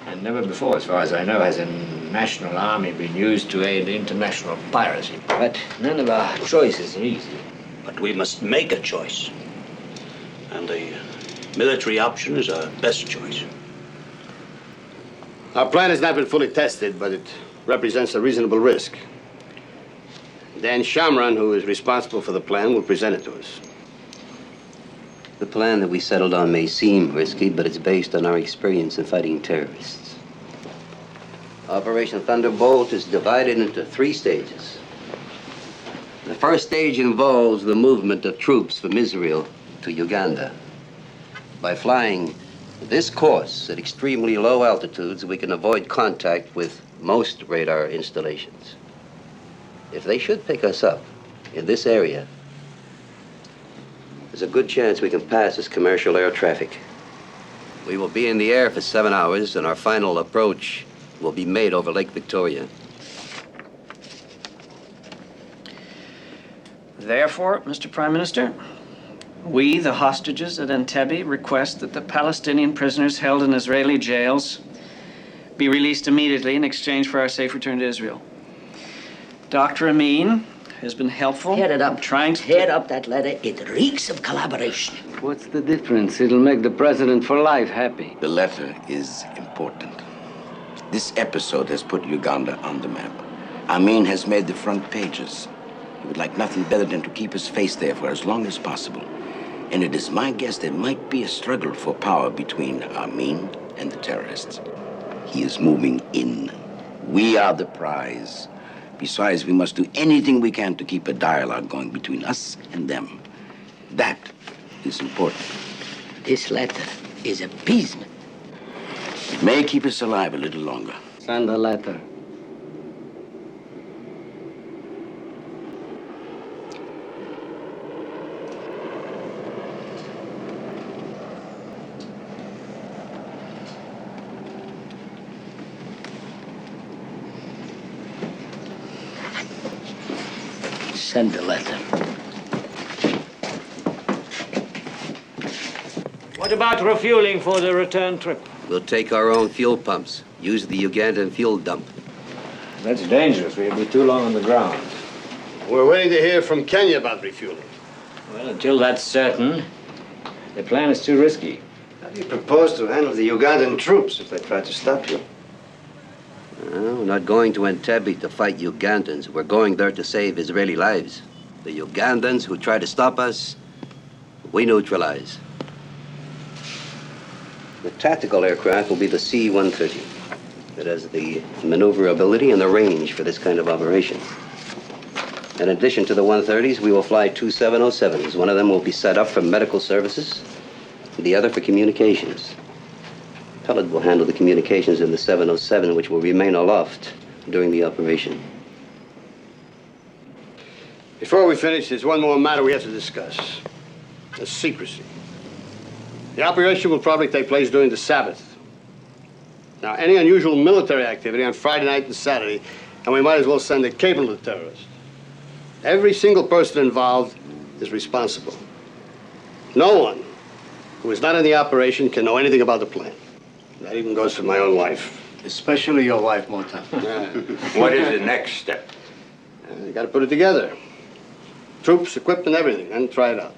And never before, as far as I know, has a national army been used to aid international piracy. But none of our choices are easy. But we must make a choice. And the military option is our best choice. Our plan has not been fully tested, but it represents a reasonable risk. Dan Shamran, who is responsible for the plan, will present it to us. The plan that we settled on may seem risky, but it's based on our experience in fighting terrorists. Operation Thunderbolt is divided into 3 stages. The first stage involves the movement of troops from Israel to Uganda. By flying this course at extremely low altitudes, we can avoid contact with most radar installations. If they should pick us up in this area, there's a good chance we can pass as commercial air traffic. We will be in the air for 7 hours, and our final approach will be made over Lake Victoria. Therefore, Mr. Prime Minister, we, the hostages at Entebbe, request that the Palestinian prisoners held in Israeli jails be released immediately in exchange for our safe return to Israel. Dr. Amin has been helpful. Tear it up. Trying to tear up that letter. It reeks of collaboration. What's the difference? It'll make the president for life happy. The letter is important. This episode has put Uganda on the map. Amin has made the front pages. He would like nothing better than to keep his face there for as long as possible. And it is my guess there might be a struggle for power between Amin and the terrorists. He is moving in. We are the prize. Besides, we must do anything we can to keep a dialogue going between us and them. That is important. This letter is appeasement. It may keep us alive a little longer. Send a letter. Send the letter. What about refueling for the return trip? We'll take our own fuel pumps. Use the Ugandan fuel dump. That's dangerous. We'll be too long on the ground. We're waiting to hear from Kenya about refueling. Well, until that's certain, the plan is too risky. How do you propose to handle the Ugandan troops if they try to stop you? Well, we're not going to Entebbe to fight Ugandans. We're going there to save Israeli lives. The Ugandans who try to stop us, we neutralize. The tactical aircraft will be the C-130. It has the maneuverability and the range for this kind of operation. In addition to the 130s, we will fly two 707s. One of them will be set up for medical services, the other for communications. Pellet will handle the communications in the 707, which will remain aloft during the operation. Before we finish, there's one more matter we have to discuss. The secrecy. The operation will probably take place during the Sabbath. Now, any unusual military activity on Friday night and Saturday, and we might as well send a cable to terrorists. Every single person involved is responsible. No one who is not in the operation can know anything about the plan. That even goes for my own wife. Especially your wife, Mota. What is the next step? You got to put it together. Troops, equipment, everything, and try it out.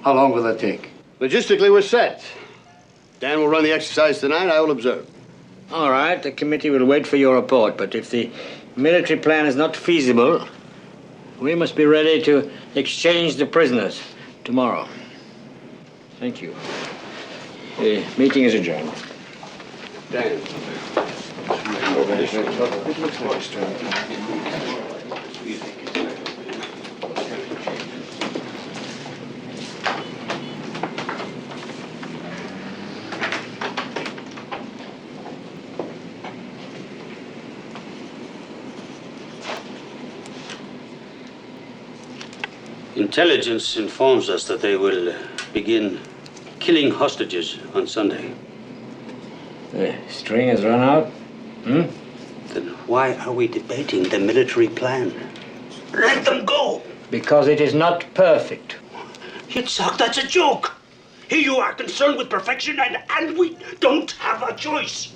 How long will that take? Logistically, we're set. Dan will run the exercise tonight. I will observe. All right, the committee will wait for your report, but if the military plan is not feasible, we must be ready to exchange the prisoners tomorrow. Thank you. The meeting is adjourned. Dan. Intelligence informs us that they will begin killing hostages on Sunday. The string has run out? Then why are we debating the military plan? Let them go! Because it is not perfect. Yitzhak, that's a joke! Here you are concerned with perfection and we don't have a choice.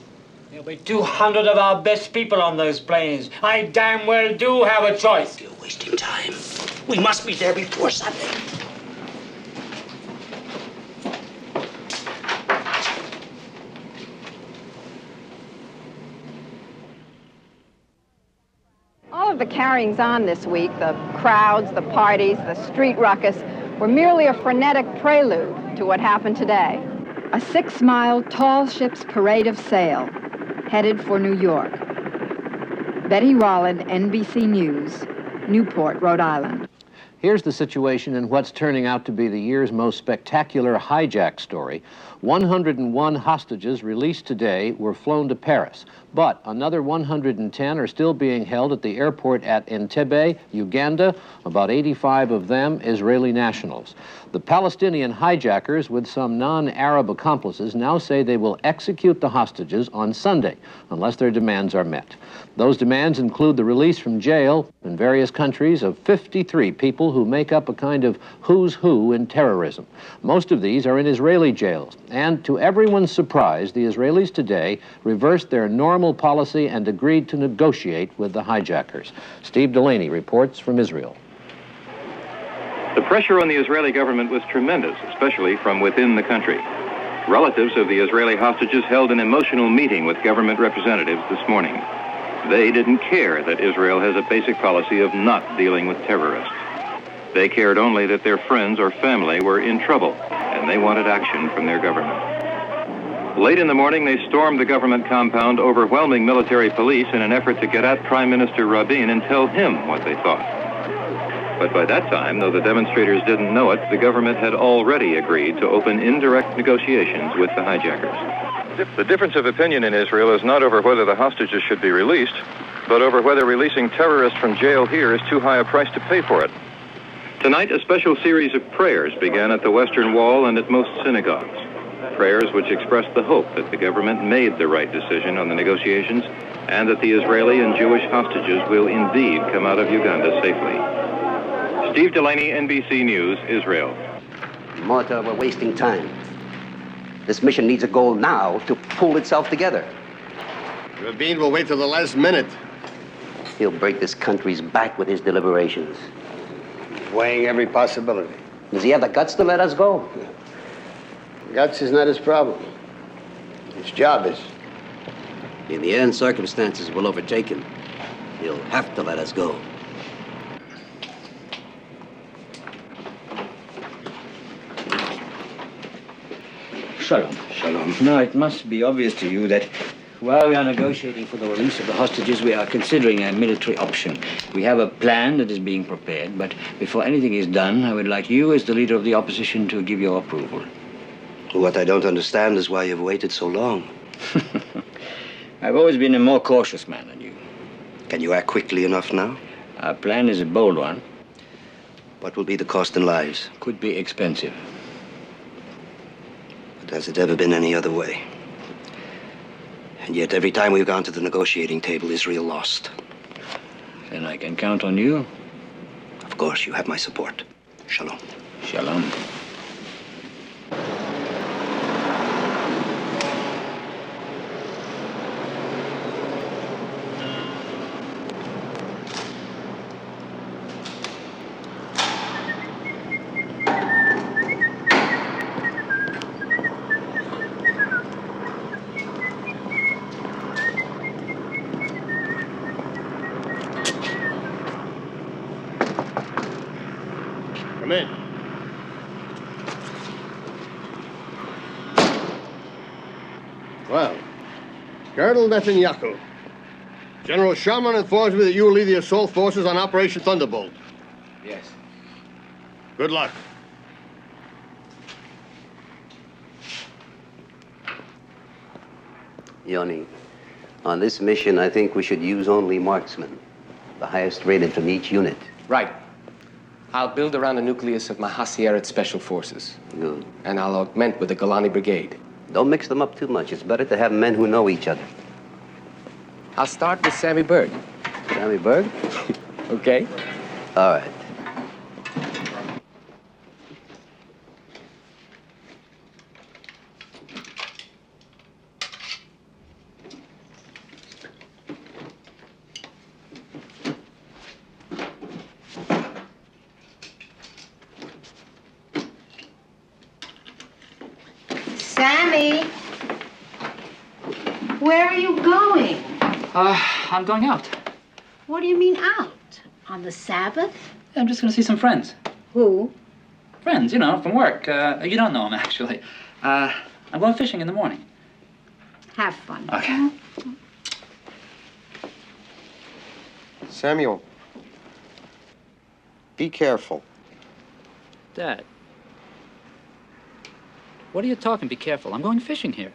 There'll be 200 of our best people on those planes. I damn well do have a choice. You're wasting time. We must be there before Sunday. All of the carryings on this week, the crowds, the parties, the street ruckus, were merely a frenetic prelude to what happened today. A 6-mile tall ship's parade of sail, headed for New York. Betty Rolland, NBC News, Newport, Rhode Island. Here's the situation in what's turning out to be the year's most spectacular hijack story. 101 hostages released today were flown to Paris, but another 110 are still being held at the airport at Entebbe, Uganda, about 85 of them Israeli nationals. The Palestinian hijackers, with some non-Arab accomplices, now say they will execute the hostages on Sunday, unless their demands are met. Those demands include the release from jail in various countries of 53 people who make up a kind of who's who in terrorism. Most of these are in Israeli jails. And to everyone's surprise, the Israelis today reversed their normal policy and agreed to negotiate with the hijackers. Steve Delaney reports from Israel. The pressure on the Israeli government was tremendous, especially from within the country. Relatives of the Israeli hostages held an emotional meeting with government representatives this morning. They didn't care that Israel has a basic policy of not dealing with terrorists. They cared only that their friends or family were in trouble, and they wanted action from their government. Late in the morning, they stormed the government compound, overwhelming military police in an effort to get at Prime Minister Rabin and tell him what they thought. But by that time, though the demonstrators didn't know it, the government had already agreed to open indirect negotiations with the hijackers. The difference of opinion in Israel is not over whether the hostages should be released, but over whether releasing terrorists from jail here is too high a price to pay for it. Tonight, a special series of prayers began at the Western Wall and at most synagogues. Prayers which expressed the hope that the government made the right decision on the negotiations and that the Israeli and Jewish hostages will indeed come out of Uganda safely. Steve Delaney, NBC News, Israel. Mota, we're wasting time. This mission needs a goal now to pull itself together. Rabin will wait till the last minute. He'll break this country's back with his deliberations. Weighing every possibility. Does he have the guts to let us go? Guts is not his problem. His job is. In the end, circumstances will overtake him. He'll have to let us go. Shalom. Shalom. Now, it must be obvious to you that while we are negotiating for the release of the hostages, we are considering a military option. We have a plan that is being prepared, but before anything is done, I would like you, as the leader of the opposition, to give your approval. What I don't understand is why you've waited so long. I've always been a more cautious man than you. Can you act quickly enough now? Our plan is a bold one. What will be the cost in lives? Could be expensive. But has it ever been any other way? And yet, every time we've gone to the negotiating table, Israel lost. Then I can count on you. Of course, you have my support. Shalom. Shalom. Come in. Well, Colonel Netanyahu, General Sherman informs me that you will lead the assault forces on Operation Thunderbolt. Yes. Good luck. Yoni, on this mission, I think we should use only marksmen, the highest rated from each unit. Right. I'll build around the nucleus of my Hassierat Special Forces. Good. And I'll augment with the Golani Brigade. Don't mix them up too much. It's better to have men who know each other. I'll start with Sammy Berg. Sammy Berg? Okay. All right. Sammy, where are you going? I'm going out. What do you mean out? On the Sabbath? I'm just gonna see some friends. Who? Friends, you know, from work. You don't know them, actually. I'm going fishing in the morning. Have fun. Okay. Samuel, be careful. Dad. What are you talking? Be careful. I'm going fishing here.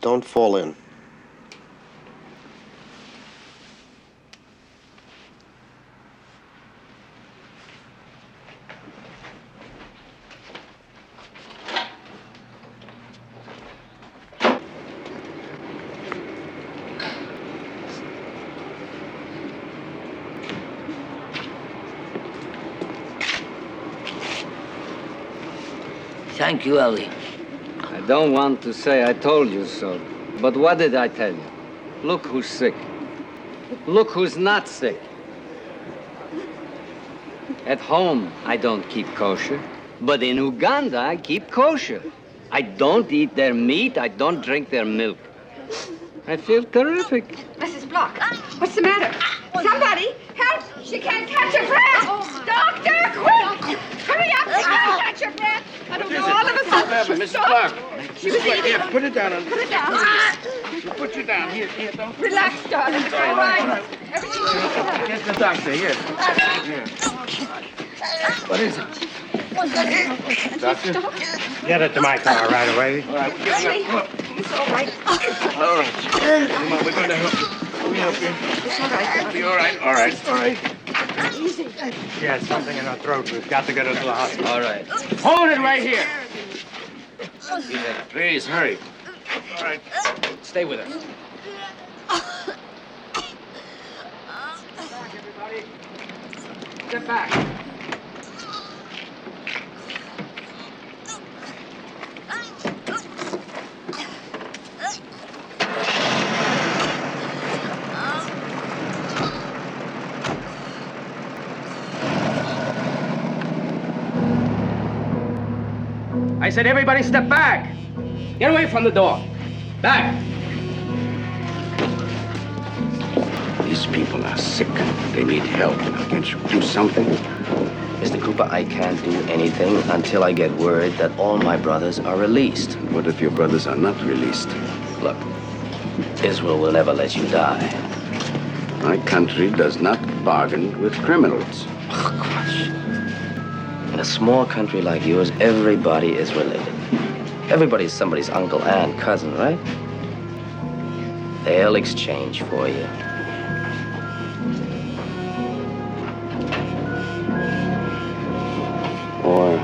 Don't fall in. Thank you, Ellie. I don't want to say I told you so, but what did I tell you? Look who's sick. Look who's not sick. At home, I don't keep kosher, but in Uganda, I keep kosher. I don't eat their meat, I don't drink their milk. I feel terrific. Mrs. Block, what's the matter? Somebody, help! She can't catch her breath! Doctor, quick! Hurry up! She can't catch her breath! I don't know, all of a sudden Mrs. Clark. She was eating. Here, put it down. Put it down. We'll put you down. Here, don't. Relax, darling. It's all right. Everything will be fine. Get the doctor, here. What is it? Doctor? Get it to my car right away. All right, we'll get you up. It's all right. All right. Come on, we're going to help you. Let me help you. It's all right. It'll be all right. All right. All right. Easy. She has something in her throat. We've got to get her to the hospital. All right. Hold it right here. Please, hurry. All right. Stay with her. Everybody, get back. I said, everybody step back. Get away from the door. Back. These people are sick. They need help. Can't you do something? Mr. Cooper, I can't do anything until I get word that all my brothers are released. What if your brothers are not released? Look, Israel will never let you die. My country does not bargain with criminals. Oh, gosh. In a small country like yours, everybody is related. Everybody's somebody's uncle, aunt, cousin, right? They'll exchange for you. Or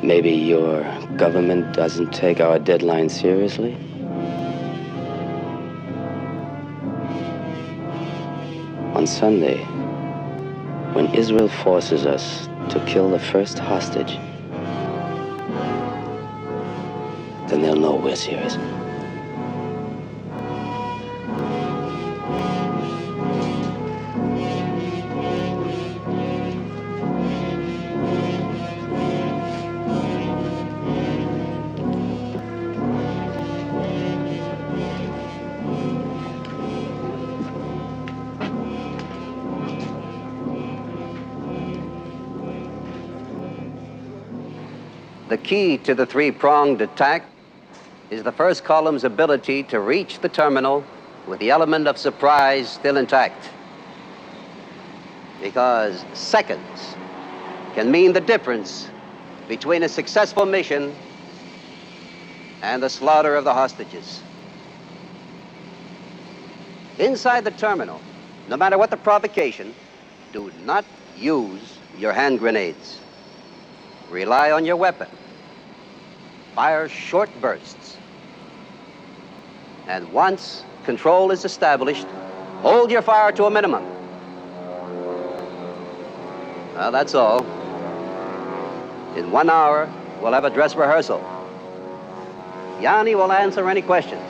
maybe your government doesn't take our deadline seriously? On Sunday, when Israel forces us to kill the first hostage, then they'll know we're serious. The key to the three-pronged attack is the first column's ability to reach the terminal with the element of surprise still intact. Because seconds can mean the difference between a successful mission and the slaughter of the hostages. Inside the terminal, no matter what the provocation, do not use your hand grenades. Rely on your weapon. Fire short bursts. And once control is established, hold your fire to a minimum. Well, that's all. In 1 hour, we'll have a dress rehearsal. Yanni will answer any questions.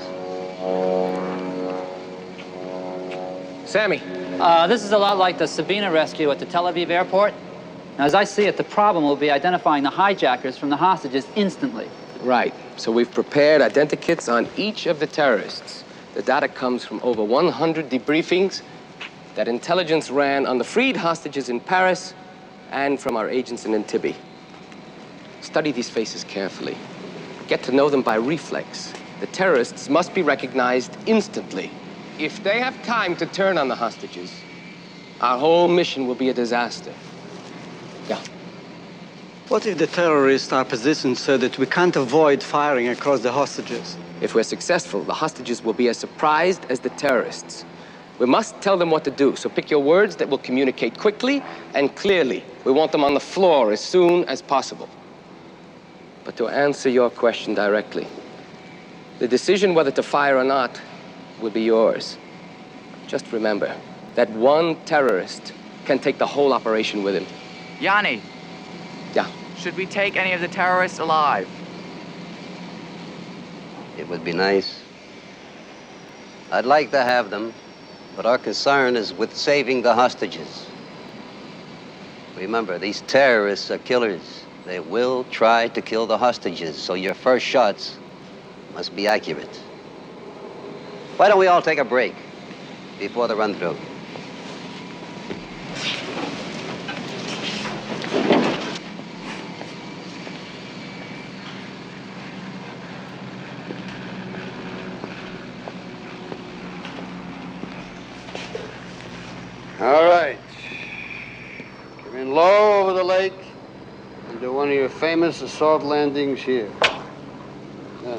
Sammy. This is a lot like the Sabina rescue at the Tel Aviv airport. Now, as I see it, the problem will be identifying the hijackers from the hostages instantly. Right. So we've prepared identikits on each of the terrorists. The data comes from over 100 debriefings that intelligence ran on the freed hostages in Paris and from our agents in Entebbe. Study these faces carefully. Get to know them by reflex. The terrorists must be recognized instantly. If they have time to turn on the hostages, our whole mission will be a disaster. Yeah. What if the terrorists are positioned so that we can't avoid firing across the hostages? If we're successful, the hostages will be as surprised as the terrorists. We must tell them what to do, so pick your words that will communicate quickly and clearly. We want them on the floor as soon as possible. But to answer your question directly, the decision whether to fire or not will be yours. Just remember that one terrorist can take the whole operation with him. Yanni. Yeah. Should we take any of the terrorists alive? It would be nice. I'd like to have them, but our concern is with saving the hostages. Remember, these terrorists are killers. They will try to kill the hostages, so your first shots must be accurate. Why don't we all take a break before the run-through? All right. Come in low over the lake and do one of your famous assault landings here. Yeah.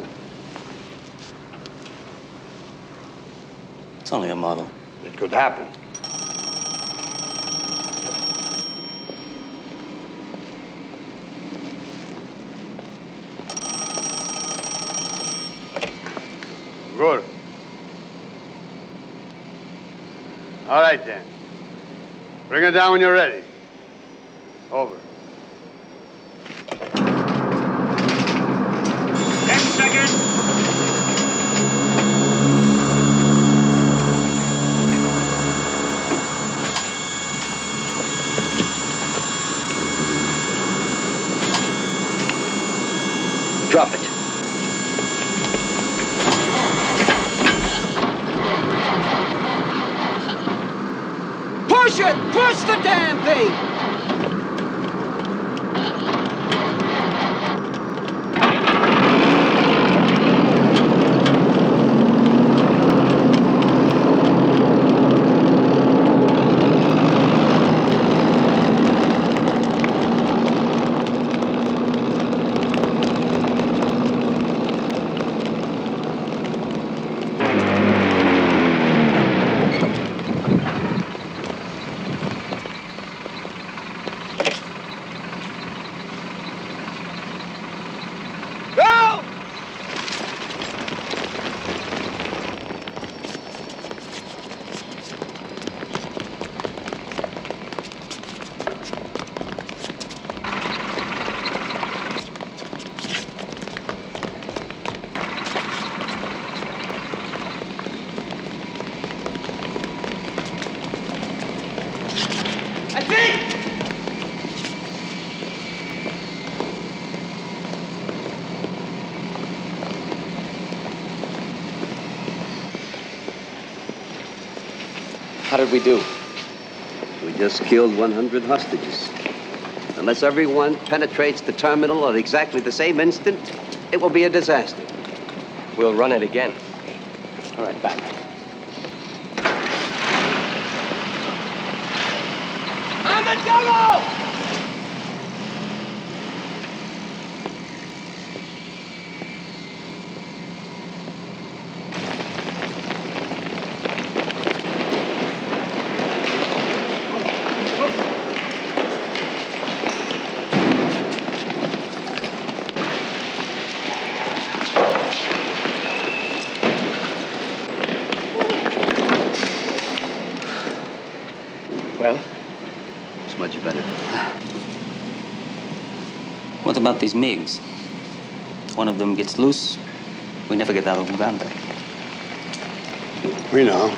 It's only a model. It could happen. Good. All right, then. Bring her down when you're ready. Over. 10 seconds. Drop it. Push it! Push the damn thing! How did we do? We just killed 100 hostages. Unless everyone penetrates the terminal at exactly the same instant, it will be a disaster. We'll run it again. All right, back. Armadillo! Well? It's much better. What about these MiGs? One of them gets loose, we never get out of Uganda. We know.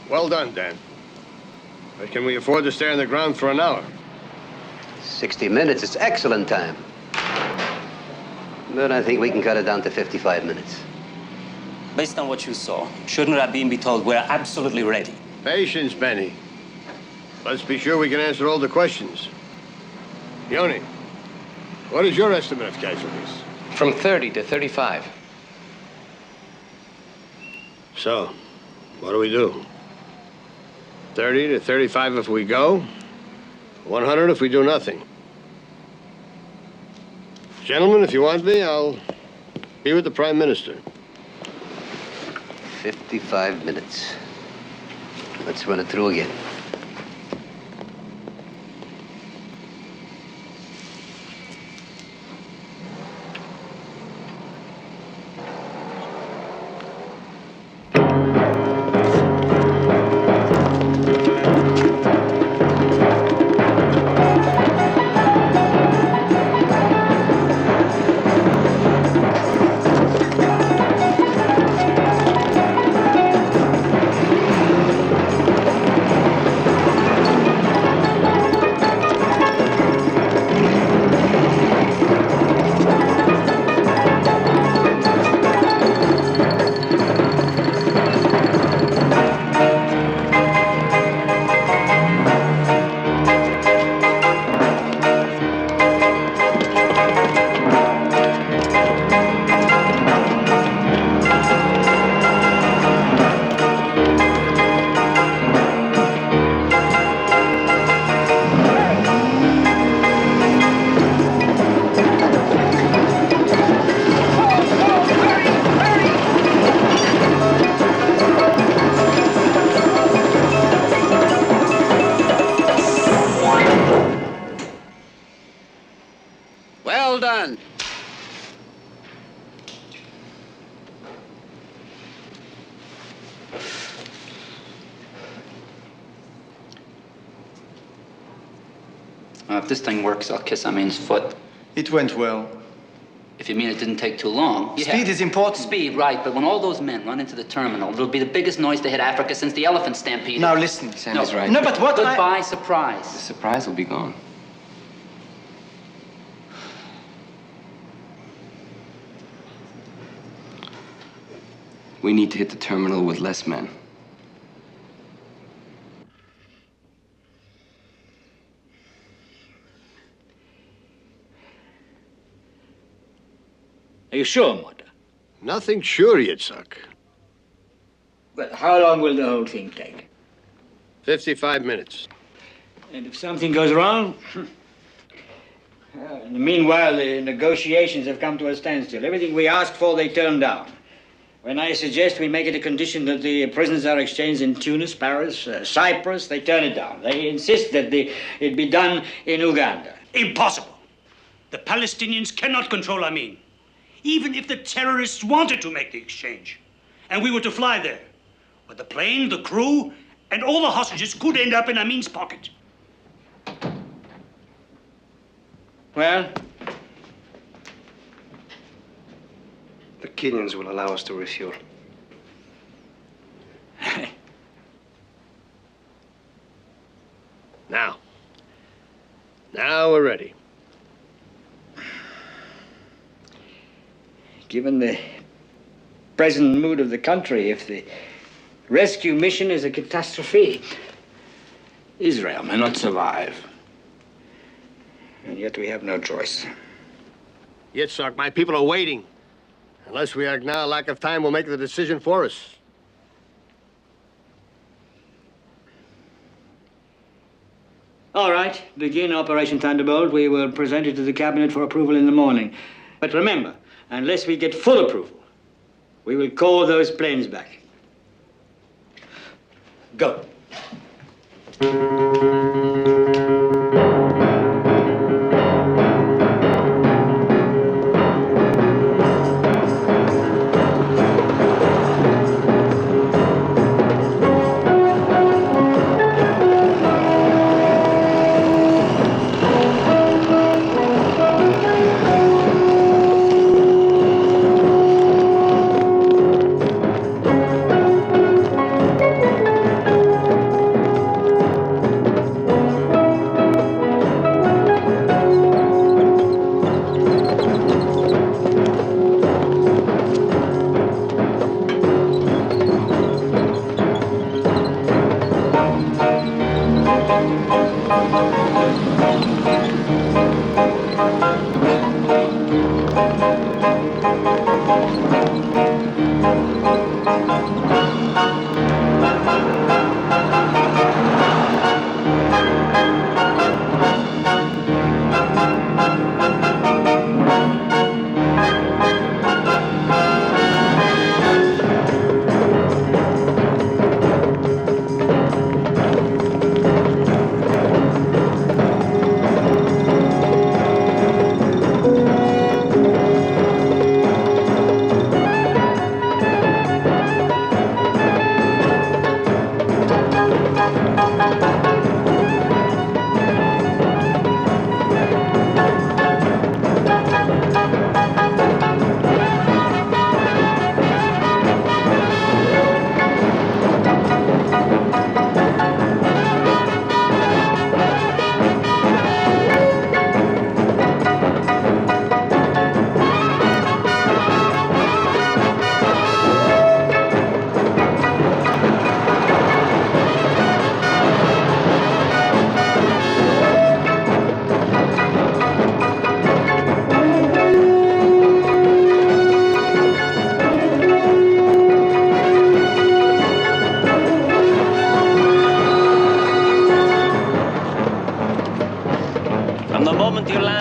Well done, Dan. But can we afford to stay on the ground for an hour? 60 minutes is excellent time. But I think we can cut it down to 55 minutes. Based on what you saw, shouldn't Rabin be told we're absolutely ready? Patience, Benny. Let's be sure we can answer all the questions. Yoni, what is your estimate of casualties? From 30 to 35. So, what do we do? 30 to 35 if we go, 100 if we do nothing. Gentlemen, if you want me, I'll be with the Prime Minister. 55 minutes. Let's run it through again. Well done. If this thing works, I'll kiss Amin's foot. It went well. If you mean it didn't take too long. Speed is important. Speed, right, but when all those men run into the terminal, it'll be the biggest noise to hit Africa since the elephant stampede. Now listen. Sam is right. No, but what Goodbye, surprise. The surprise will be gone. We need to hit the terminal with less men. Are you sure, Mota? Nothing sure yet, Suck. Well, how long will the whole thing take? 55 minutes. And if something goes wrong? Meanwhile, the negotiations have come to a standstill. Everything we asked for, they turned down. When I suggest we make it a condition that the prisoners are exchanged in Tunis, Paris, Cyprus, they turn it down. They insist that it be done in Uganda. Impossible. The Palestinians cannot control Amin. Even if the terrorists wanted to make the exchange, and we were to fly there. But the plane, the crew, and all the hostages could end up in Amin's pocket. Well? The Kenyans will allow us to refuel. Now we're ready. Given the present mood of the country, if the rescue mission is a catastrophe, Israel may not survive. And yet we have no choice. Yitzhak, my people are waiting. Unless we act now, lack of time will make the decision for us. All right, begin Operation Thunderbolt. We will present it to the cabinet for approval in the morning. But remember, unless we get full approval, we will call those planes back. Go.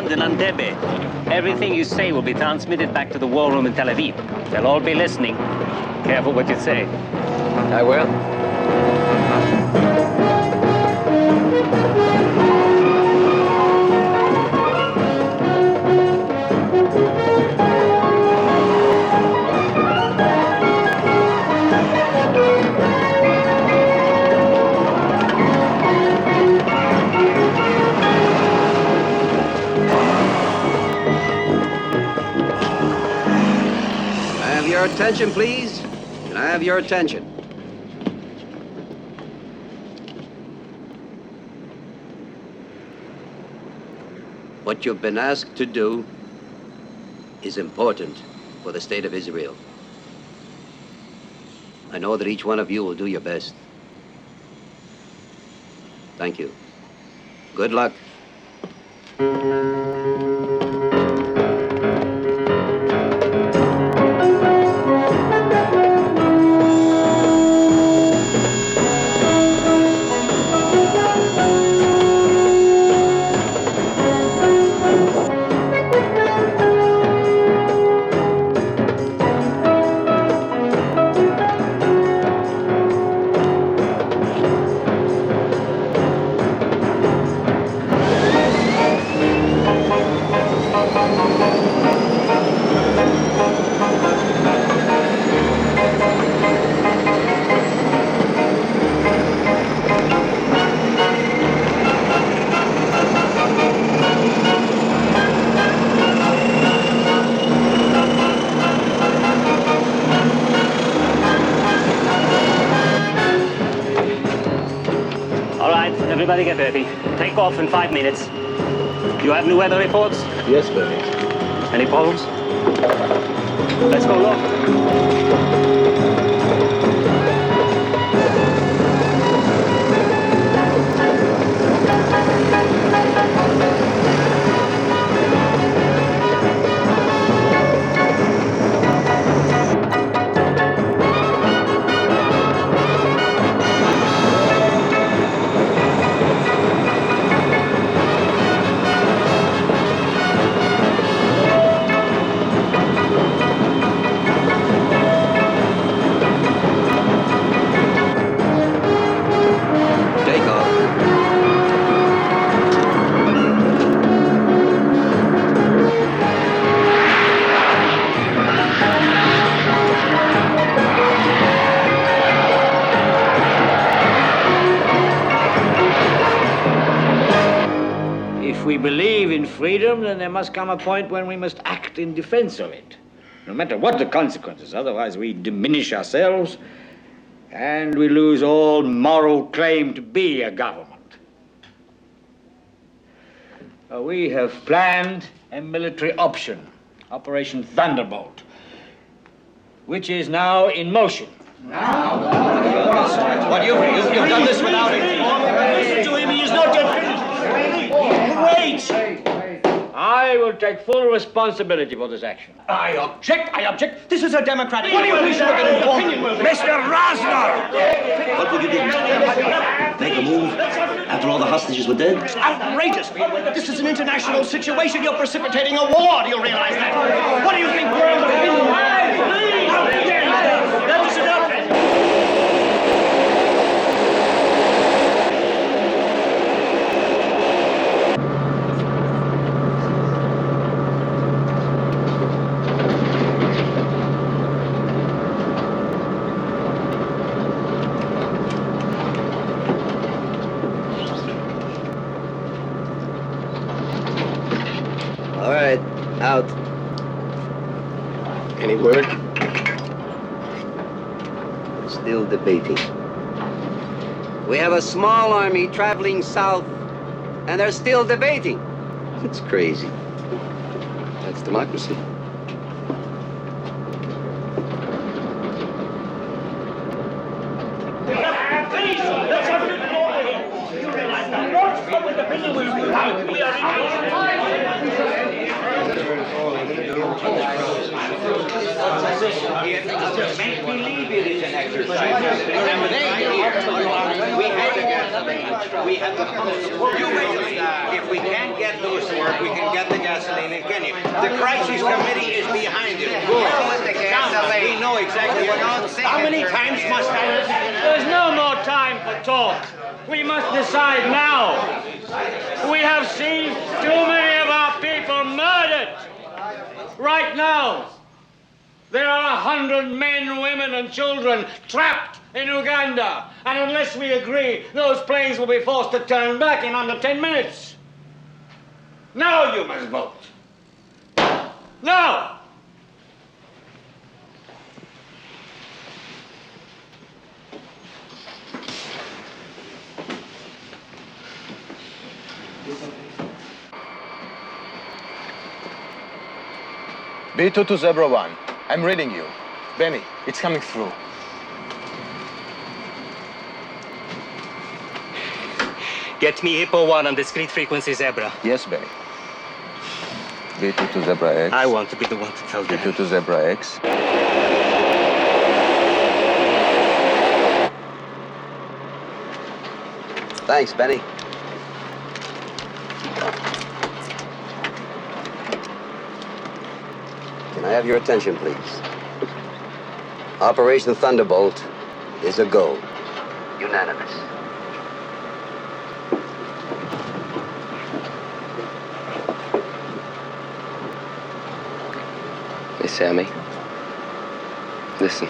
In Entebbe, everything you say will be transmitted back to the war room in Tel Aviv. They'll all be listening. Careful what you say. I will. Attention, please. Can I have your attention? What you've been asked to do is important for the state of Israel. I know that each one of you will do your best. Thank you. Good luck. Everybody get ready. Take off in 5 minutes. You have new weather reports? Yes, baby. Any problems? Let's go look. If we believe in freedom, then there must come a point when we must act in defense of it, no matter what the consequences. Otherwise, we diminish ourselves and we lose all moral claim to be a government. We have planned a military option, Operation Thunderbolt, which is now in motion. What, you've done this without it? Listen to him, he is not yet finished. Wait! I will take full responsibility for this action. I object. This is a democratic... What do you think Mr. Rosner! What would you do? Make a move after all the hostages were dead? It's outrageous. This is an international situation. You're precipitating a war. Do you realize that? What do you think we're going to do? That is enough. All right, out. Any word? Still debating. We have a small army traveling south, and they're still debating. It's crazy. That's democracy. Make believe it is an exercise. Remember, we have to come to you wait. If we can't get Lewis to work, we can get the gasoline in Kenya. The crisis committee is behind it. We know exactly what. How many times must I? There's no more time for talk. We must decide now. We have seen too many of our people murdered. Right now, there are 100 men, women, and children trapped in Uganda. And unless we agree, those planes will be forced to turn back in under 10 minutes. Now you must vote. Now! B2 to Zebra 1. I'm reading you. Benny, it's coming through. Get me Hippo 1 on discrete frequency Zebra. Yes, Bay. B2 to Zebra X. I want to be the one to tell them. B2 to Zebra X. Thanks, Benny. Can I have your attention, please? Operation Thunderbolt is a go. Unanimous. Hey, Sammy. Listen.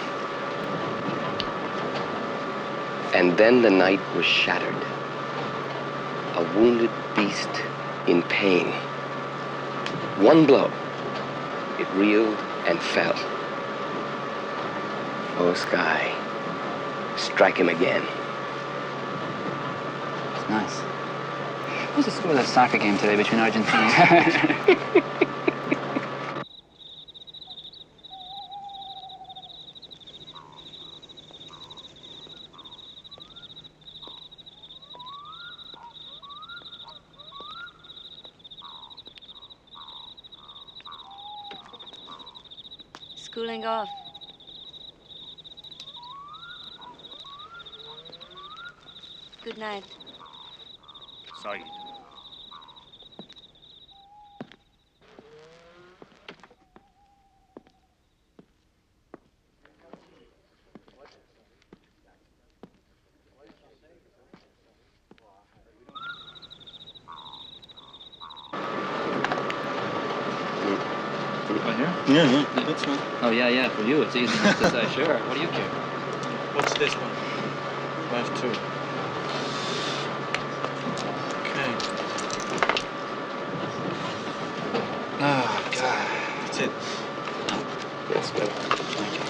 And then the night was shattered. A wounded beast in pain. One blow. It reeled and fell. Oh, Sky. Strike him again. It's nice. What was the score of that soccer game today between Argentina? Cooling off. Good night. Sorry. Yeah, that's fine. Oh, yeah, for you it's easy enough to say, sure. What do you care? What's this one? Last two. Okay. Oh, God. That's it. Yes, good. Thank you.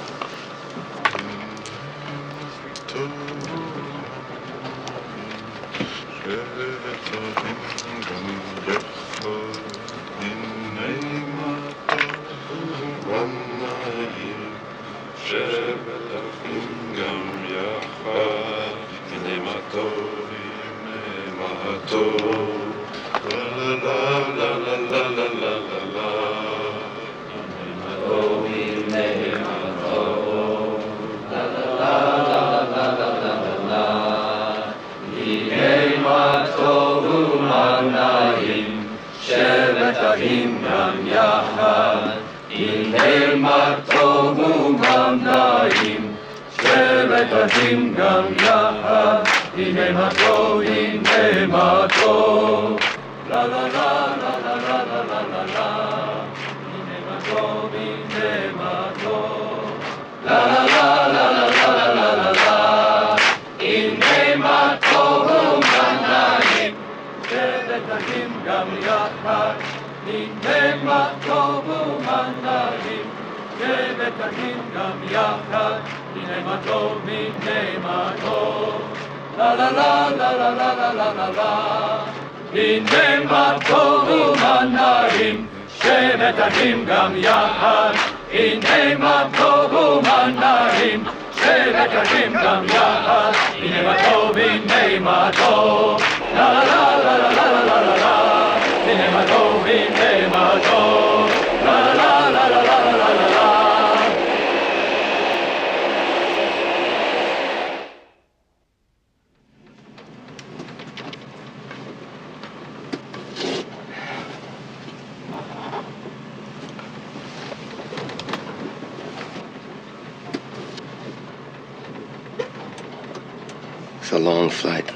It's a long flight.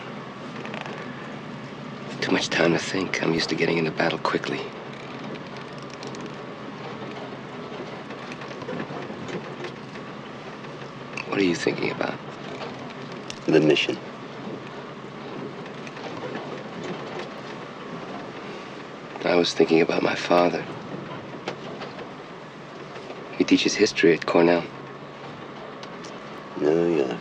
Too much time to think. I'm used to getting into battle quickly. What are you thinking about? The mission. I was thinking about my father. He teaches history at Cornell. New York.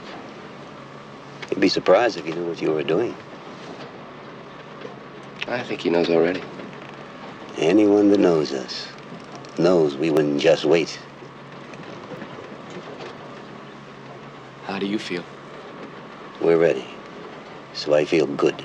You'd be surprised if you knew what you were doing. I think he knows already. Anyone that knows us knows we wouldn't just wait. How do you feel? We're ready. So I feel good.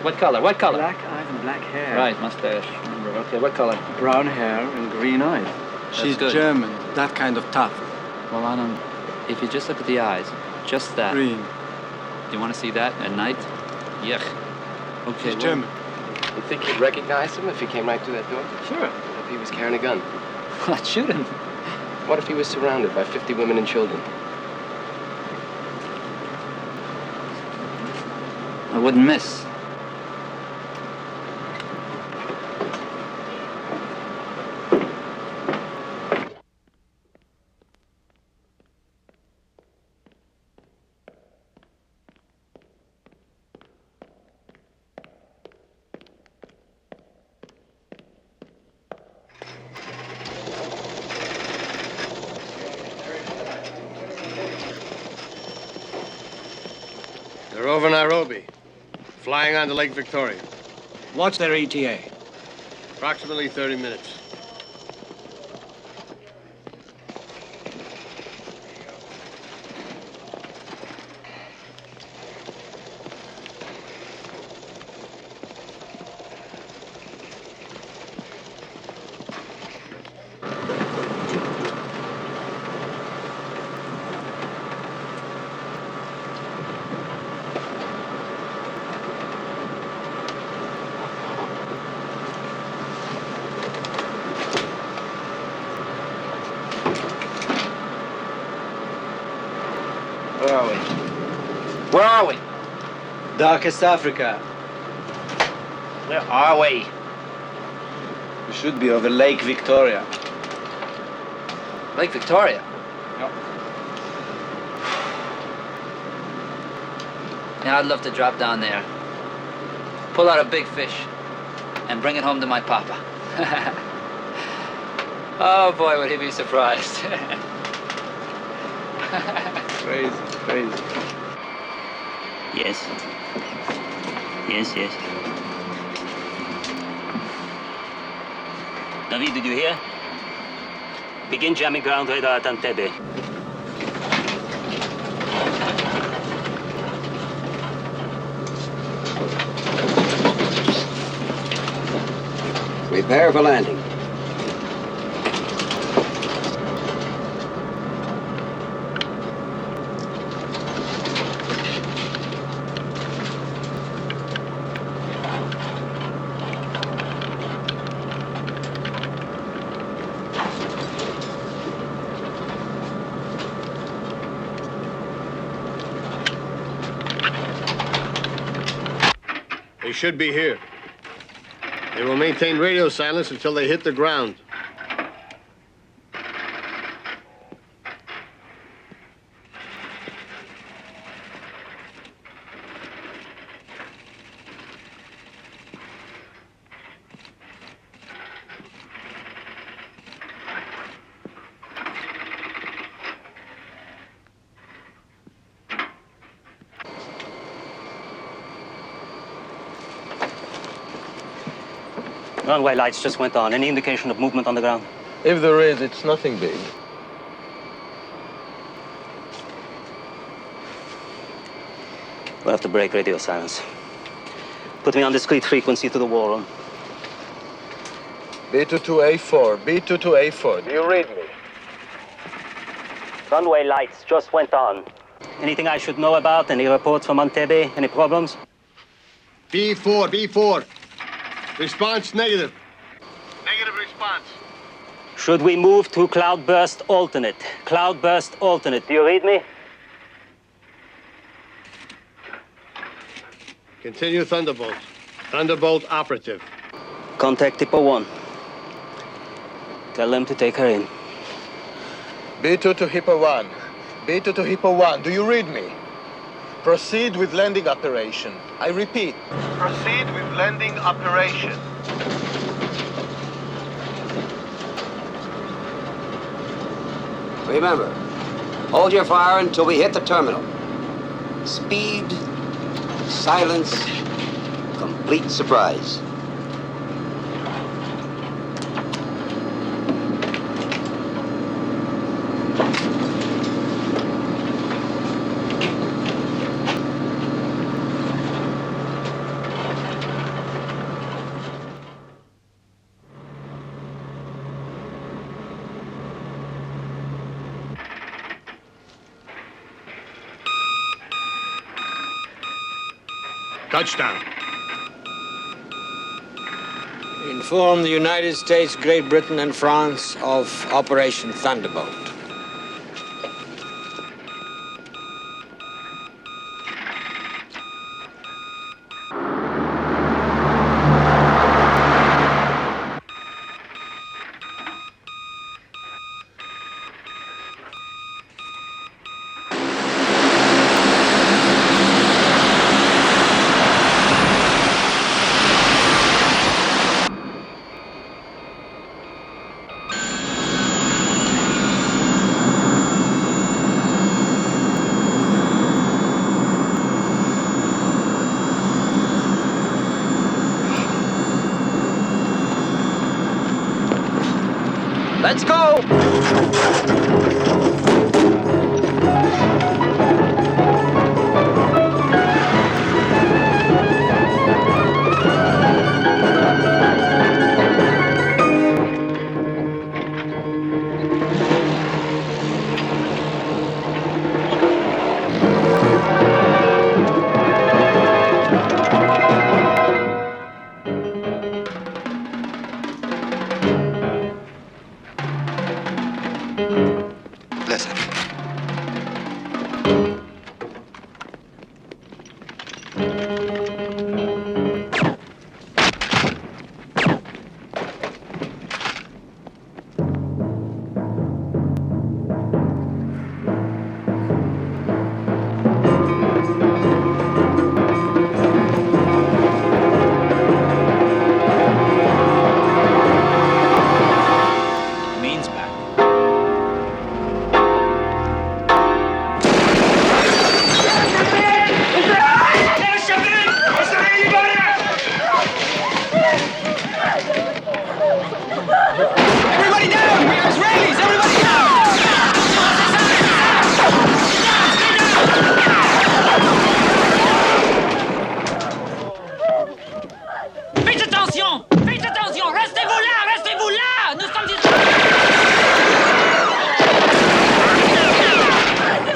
What color? What color? Black eyes and black hair. Right, mustache. Remember. Okay, what color? Brown hair and green eyes. She's good. German, that kind of tough. Well, I don't... If you just look at the eyes, just that. Green. Do you want to see that at night? Yuck. Okay, She's German. You think you'd recognize him if he came right through that door? Sure. If he was carrying a gun? I'd shoot him. What if he was surrounded by 50 women and children? I wouldn't miss. They're over Nairobi, flying onto Lake Victoria. What's their ETA? Approximately 30 minutes. Where are we? Where are we? Darkest Africa. Where are we? We should be over Lake Victoria. Lake Victoria? Yep. Yeah, I'd love to drop down there. Pull out a big fish and bring it home to my papa. Oh boy, would he be surprised. Crazy, crazy. Yes. Yes, yes. David, did you hear? Begin jamming ground radar at Entebbe. Prepare for landing. They should be here. They will maintain radio silence until they hit the ground. Runway lights just went on. Any indication of movement on the ground? If there is, it's nothing big. We'll have to break radio silence. Put me on discrete frequency to the war room. B22A4, B22A4. Do you read me? Runway lights just went on. Anything I should know about? Any reports from Entebbe? Any problems? B4. Response negative. Negative response. Should we move to cloudburst alternate? Cloudburst alternate. Do you read me? Continue Thunderbolt. Thunderbolt operative. Contact Hippo 1. Tell them to take her in. B2 to Hippo 1. B2 to Hippo 1. Do you read me? Proceed with landing operation. I repeat. Proceed with landing operation. Remember, hold your fire until we hit the terminal. Speed, silence, complete surprise. Touchdown. Inform the United States, Great Britain, and France of Operation Thunderbolt. Let's go! Listen. Means back. Everybody down! We are Israelis! Everybody down! Faites attention! Faites attention! Restez-vous là! Restez-vous là! Nous sommes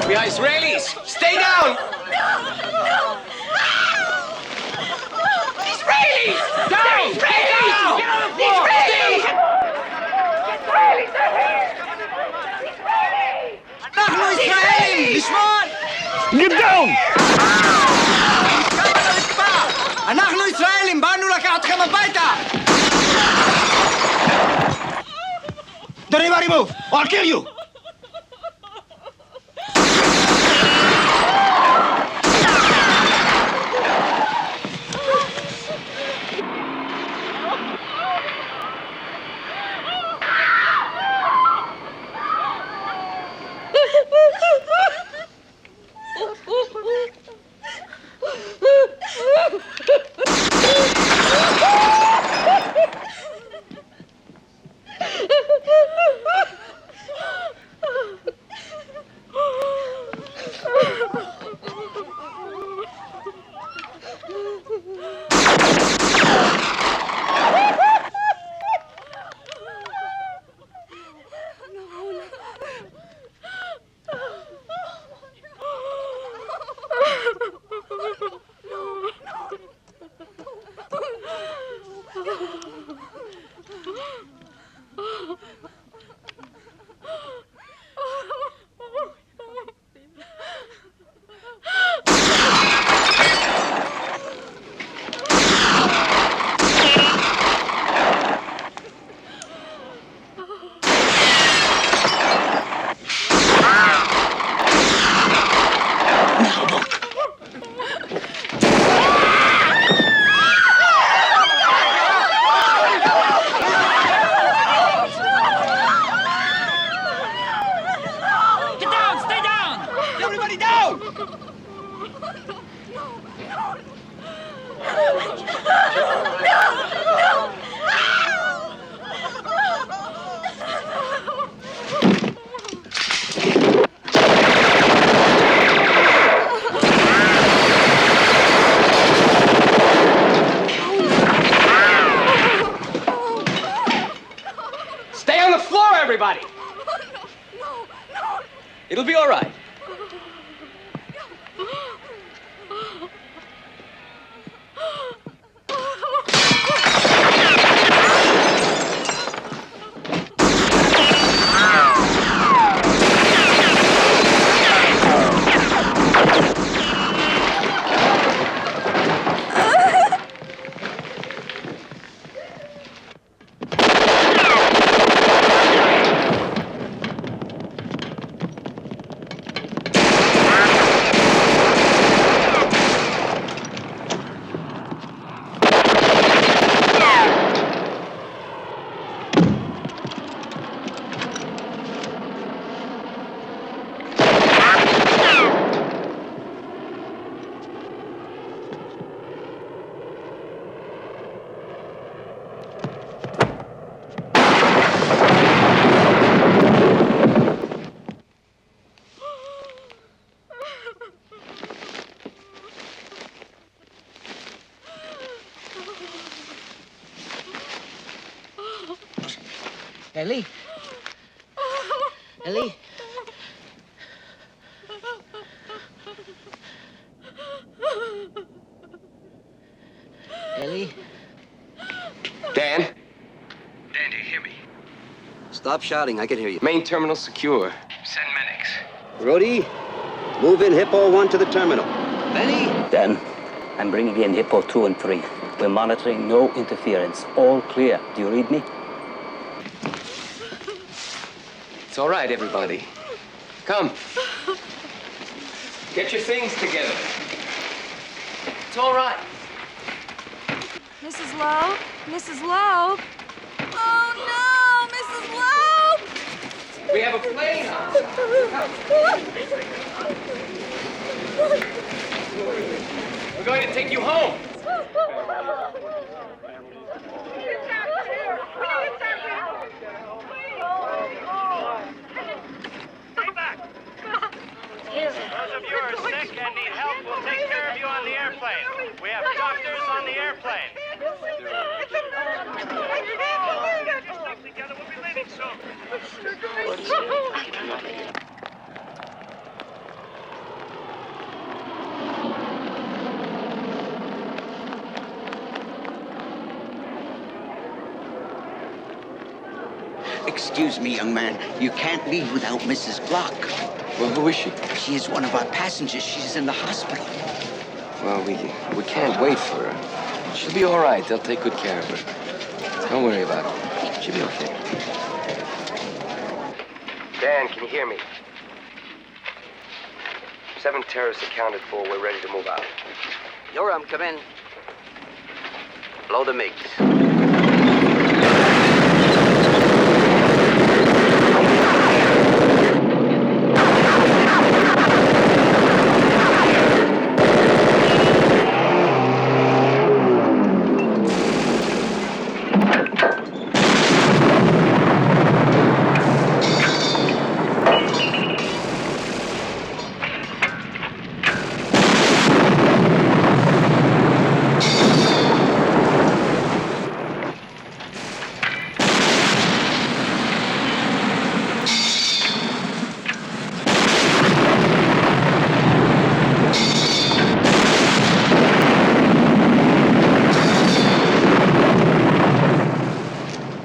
We are Israelis! Stay down! Israelis! Down! Israelis! Down! Get on the floor! Israelis! אנחנו ישראלים! לשמור! Get down! אנחנו ישראלים! באנו לקחת אתכם הביתה! Don't anybody move, or I'll kill you! everybody. It'll be all right. Ellie? Ellie? Ellie? Dan? Dan, do you hear me? Stop shouting. I can hear you. Main terminal secure. Send medics. Rhodey, move in Hippo 1 to the terminal. Benny? Dan, I'm bringing in Hippo 2 and 3. We're monitoring, no interference. All clear. Do you read me? It's all right, everybody. Come. Get your things together. It's all right. Mrs. Lowe? Mrs. Lowe? Oh, no! Mrs. Lowe! We have a plane on. We're going to take you home. Those of you who are sick and need help, we'll take care of you on the airplane. We have doctors on the airplane. Together, we'll be leaving soon. Excuse me, young man. You can't leave without Mrs. Block. Well, who is she? She is one of our passengers. She's in the hospital. Well, we can't wait for her. She'll be all right. They'll take good care of her. Don't worry about it. She'll be okay. Dan, can you hear me? 7 terrorists accounted for. We're ready to move out. Yoram, come in. Blow the MiGs.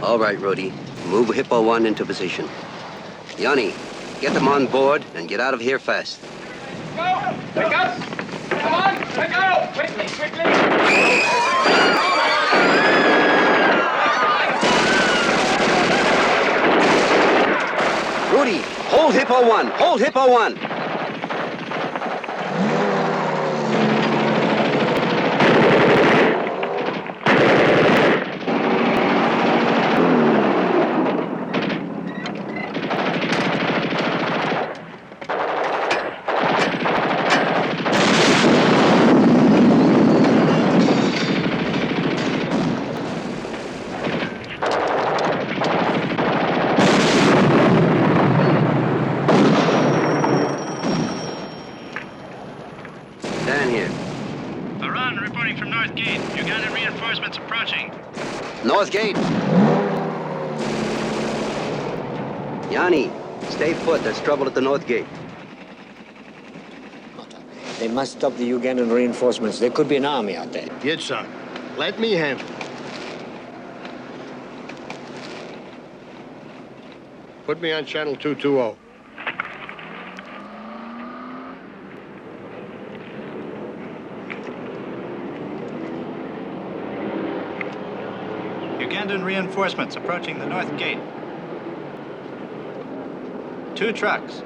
All right, Rhodey. Move Hippo 1 into position. Yanni, get them on board and get out of here fast. Go! Pick up! Come on! Pick up! Quickly, quickly! Rudy, hold Hippo 1! Hold Hippo 1! Ugandan reinforcements approaching. North Gate. Yanni, stay put. There's trouble at the North Gate. They must stop the Ugandan reinforcements. There could be an army out there. Yes, sir. Let me handle it. Put me on channel 220. Ugandan reinforcements approaching the North Gate. 2 trucks.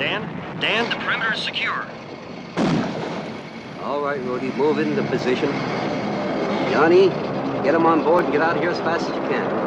Dan? Dan? The perimeter is secure. All right, Rudy, move into position. Johnny, get him on board and get out of here as fast as you can.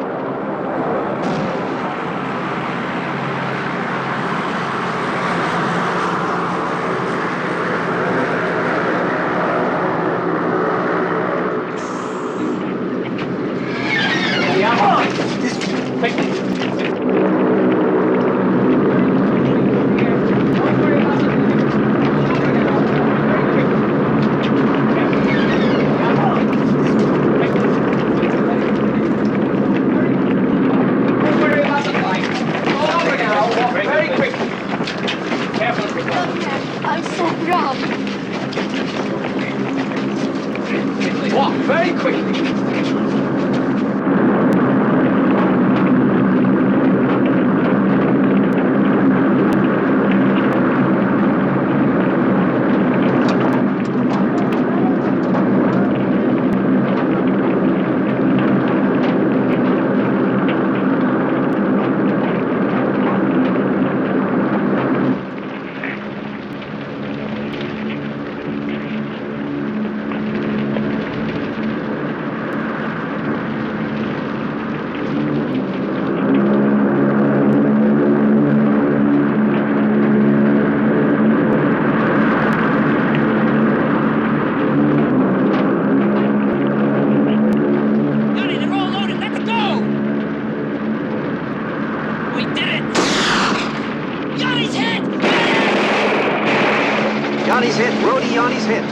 Yanni's hit. Brody, Yanni's hit.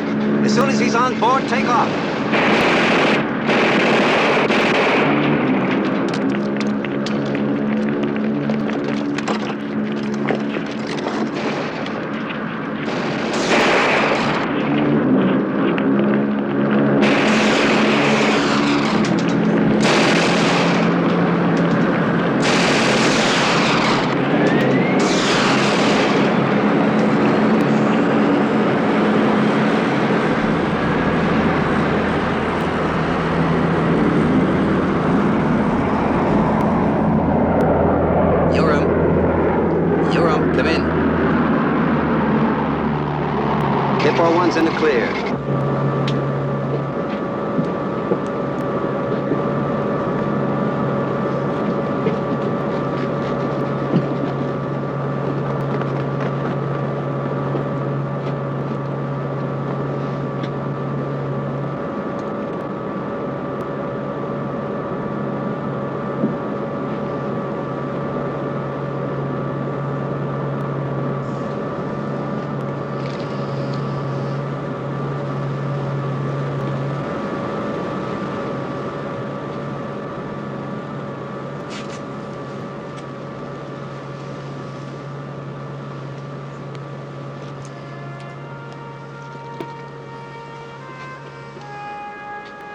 As soon as he's on board, take off. One's in the clear.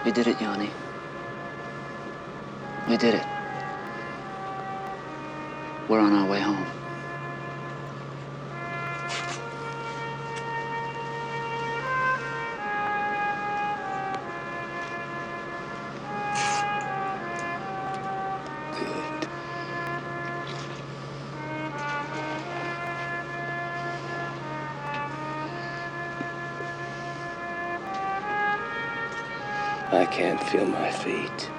We did it, Yanni. We did it. We're on our way home. I can't feel my feet.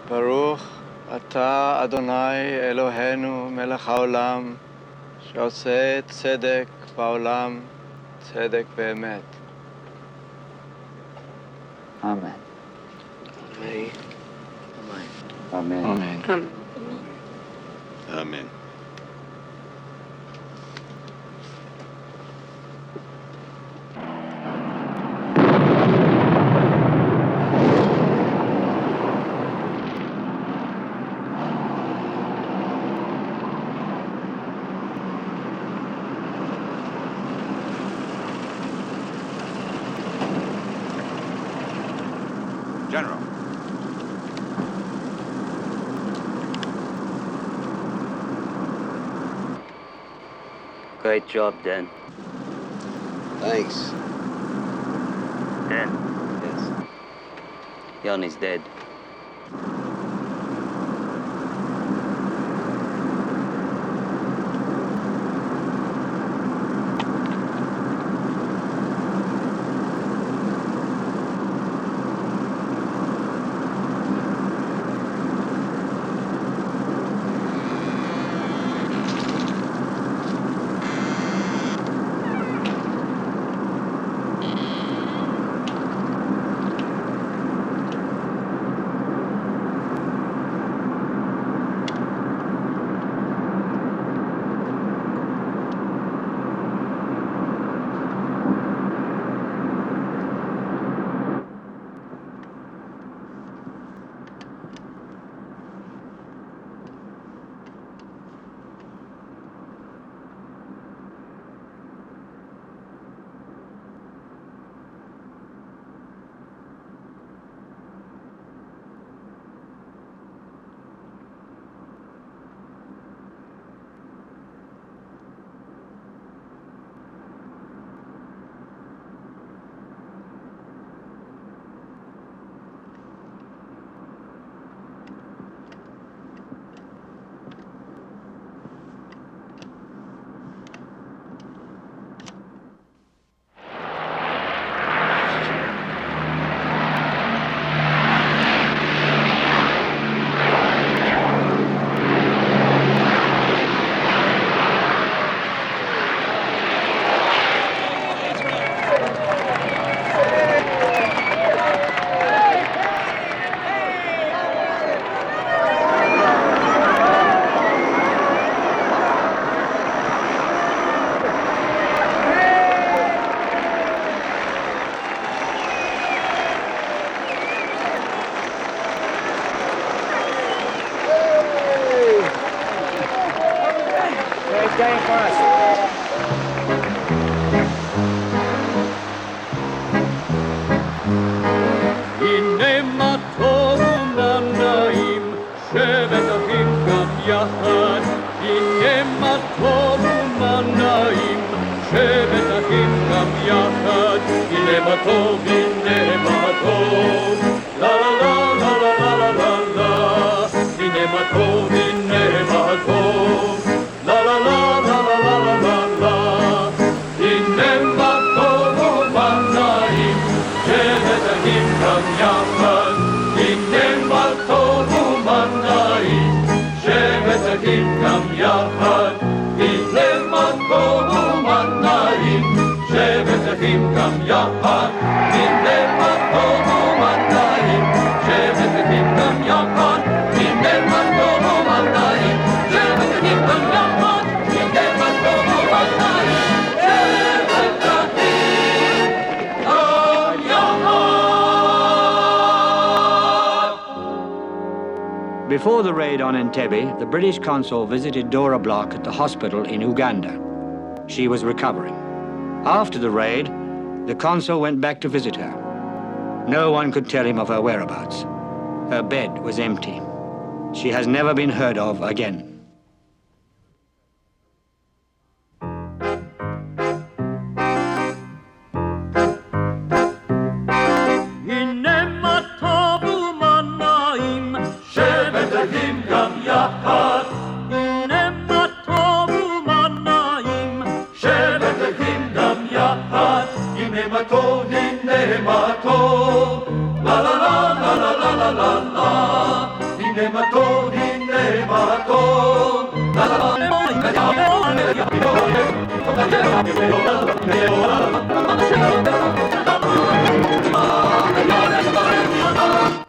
ברוך אתה אדוני אלוהינו מלך העולם שעושה צדק בעולם, צדק באמת. Amen. Amen. Amen. Amen. Amen. Amen. Great job, Dan. Thanks. Dan? Yes. Yanni's dead. Before the raid on Entebbe, the British consul visited Dora Bloch at the hospital in Uganda. She was recovering. After the raid, the consul went back to visit her. No one could tell him of her whereabouts. Her bed was empty. She has never been heard of again. La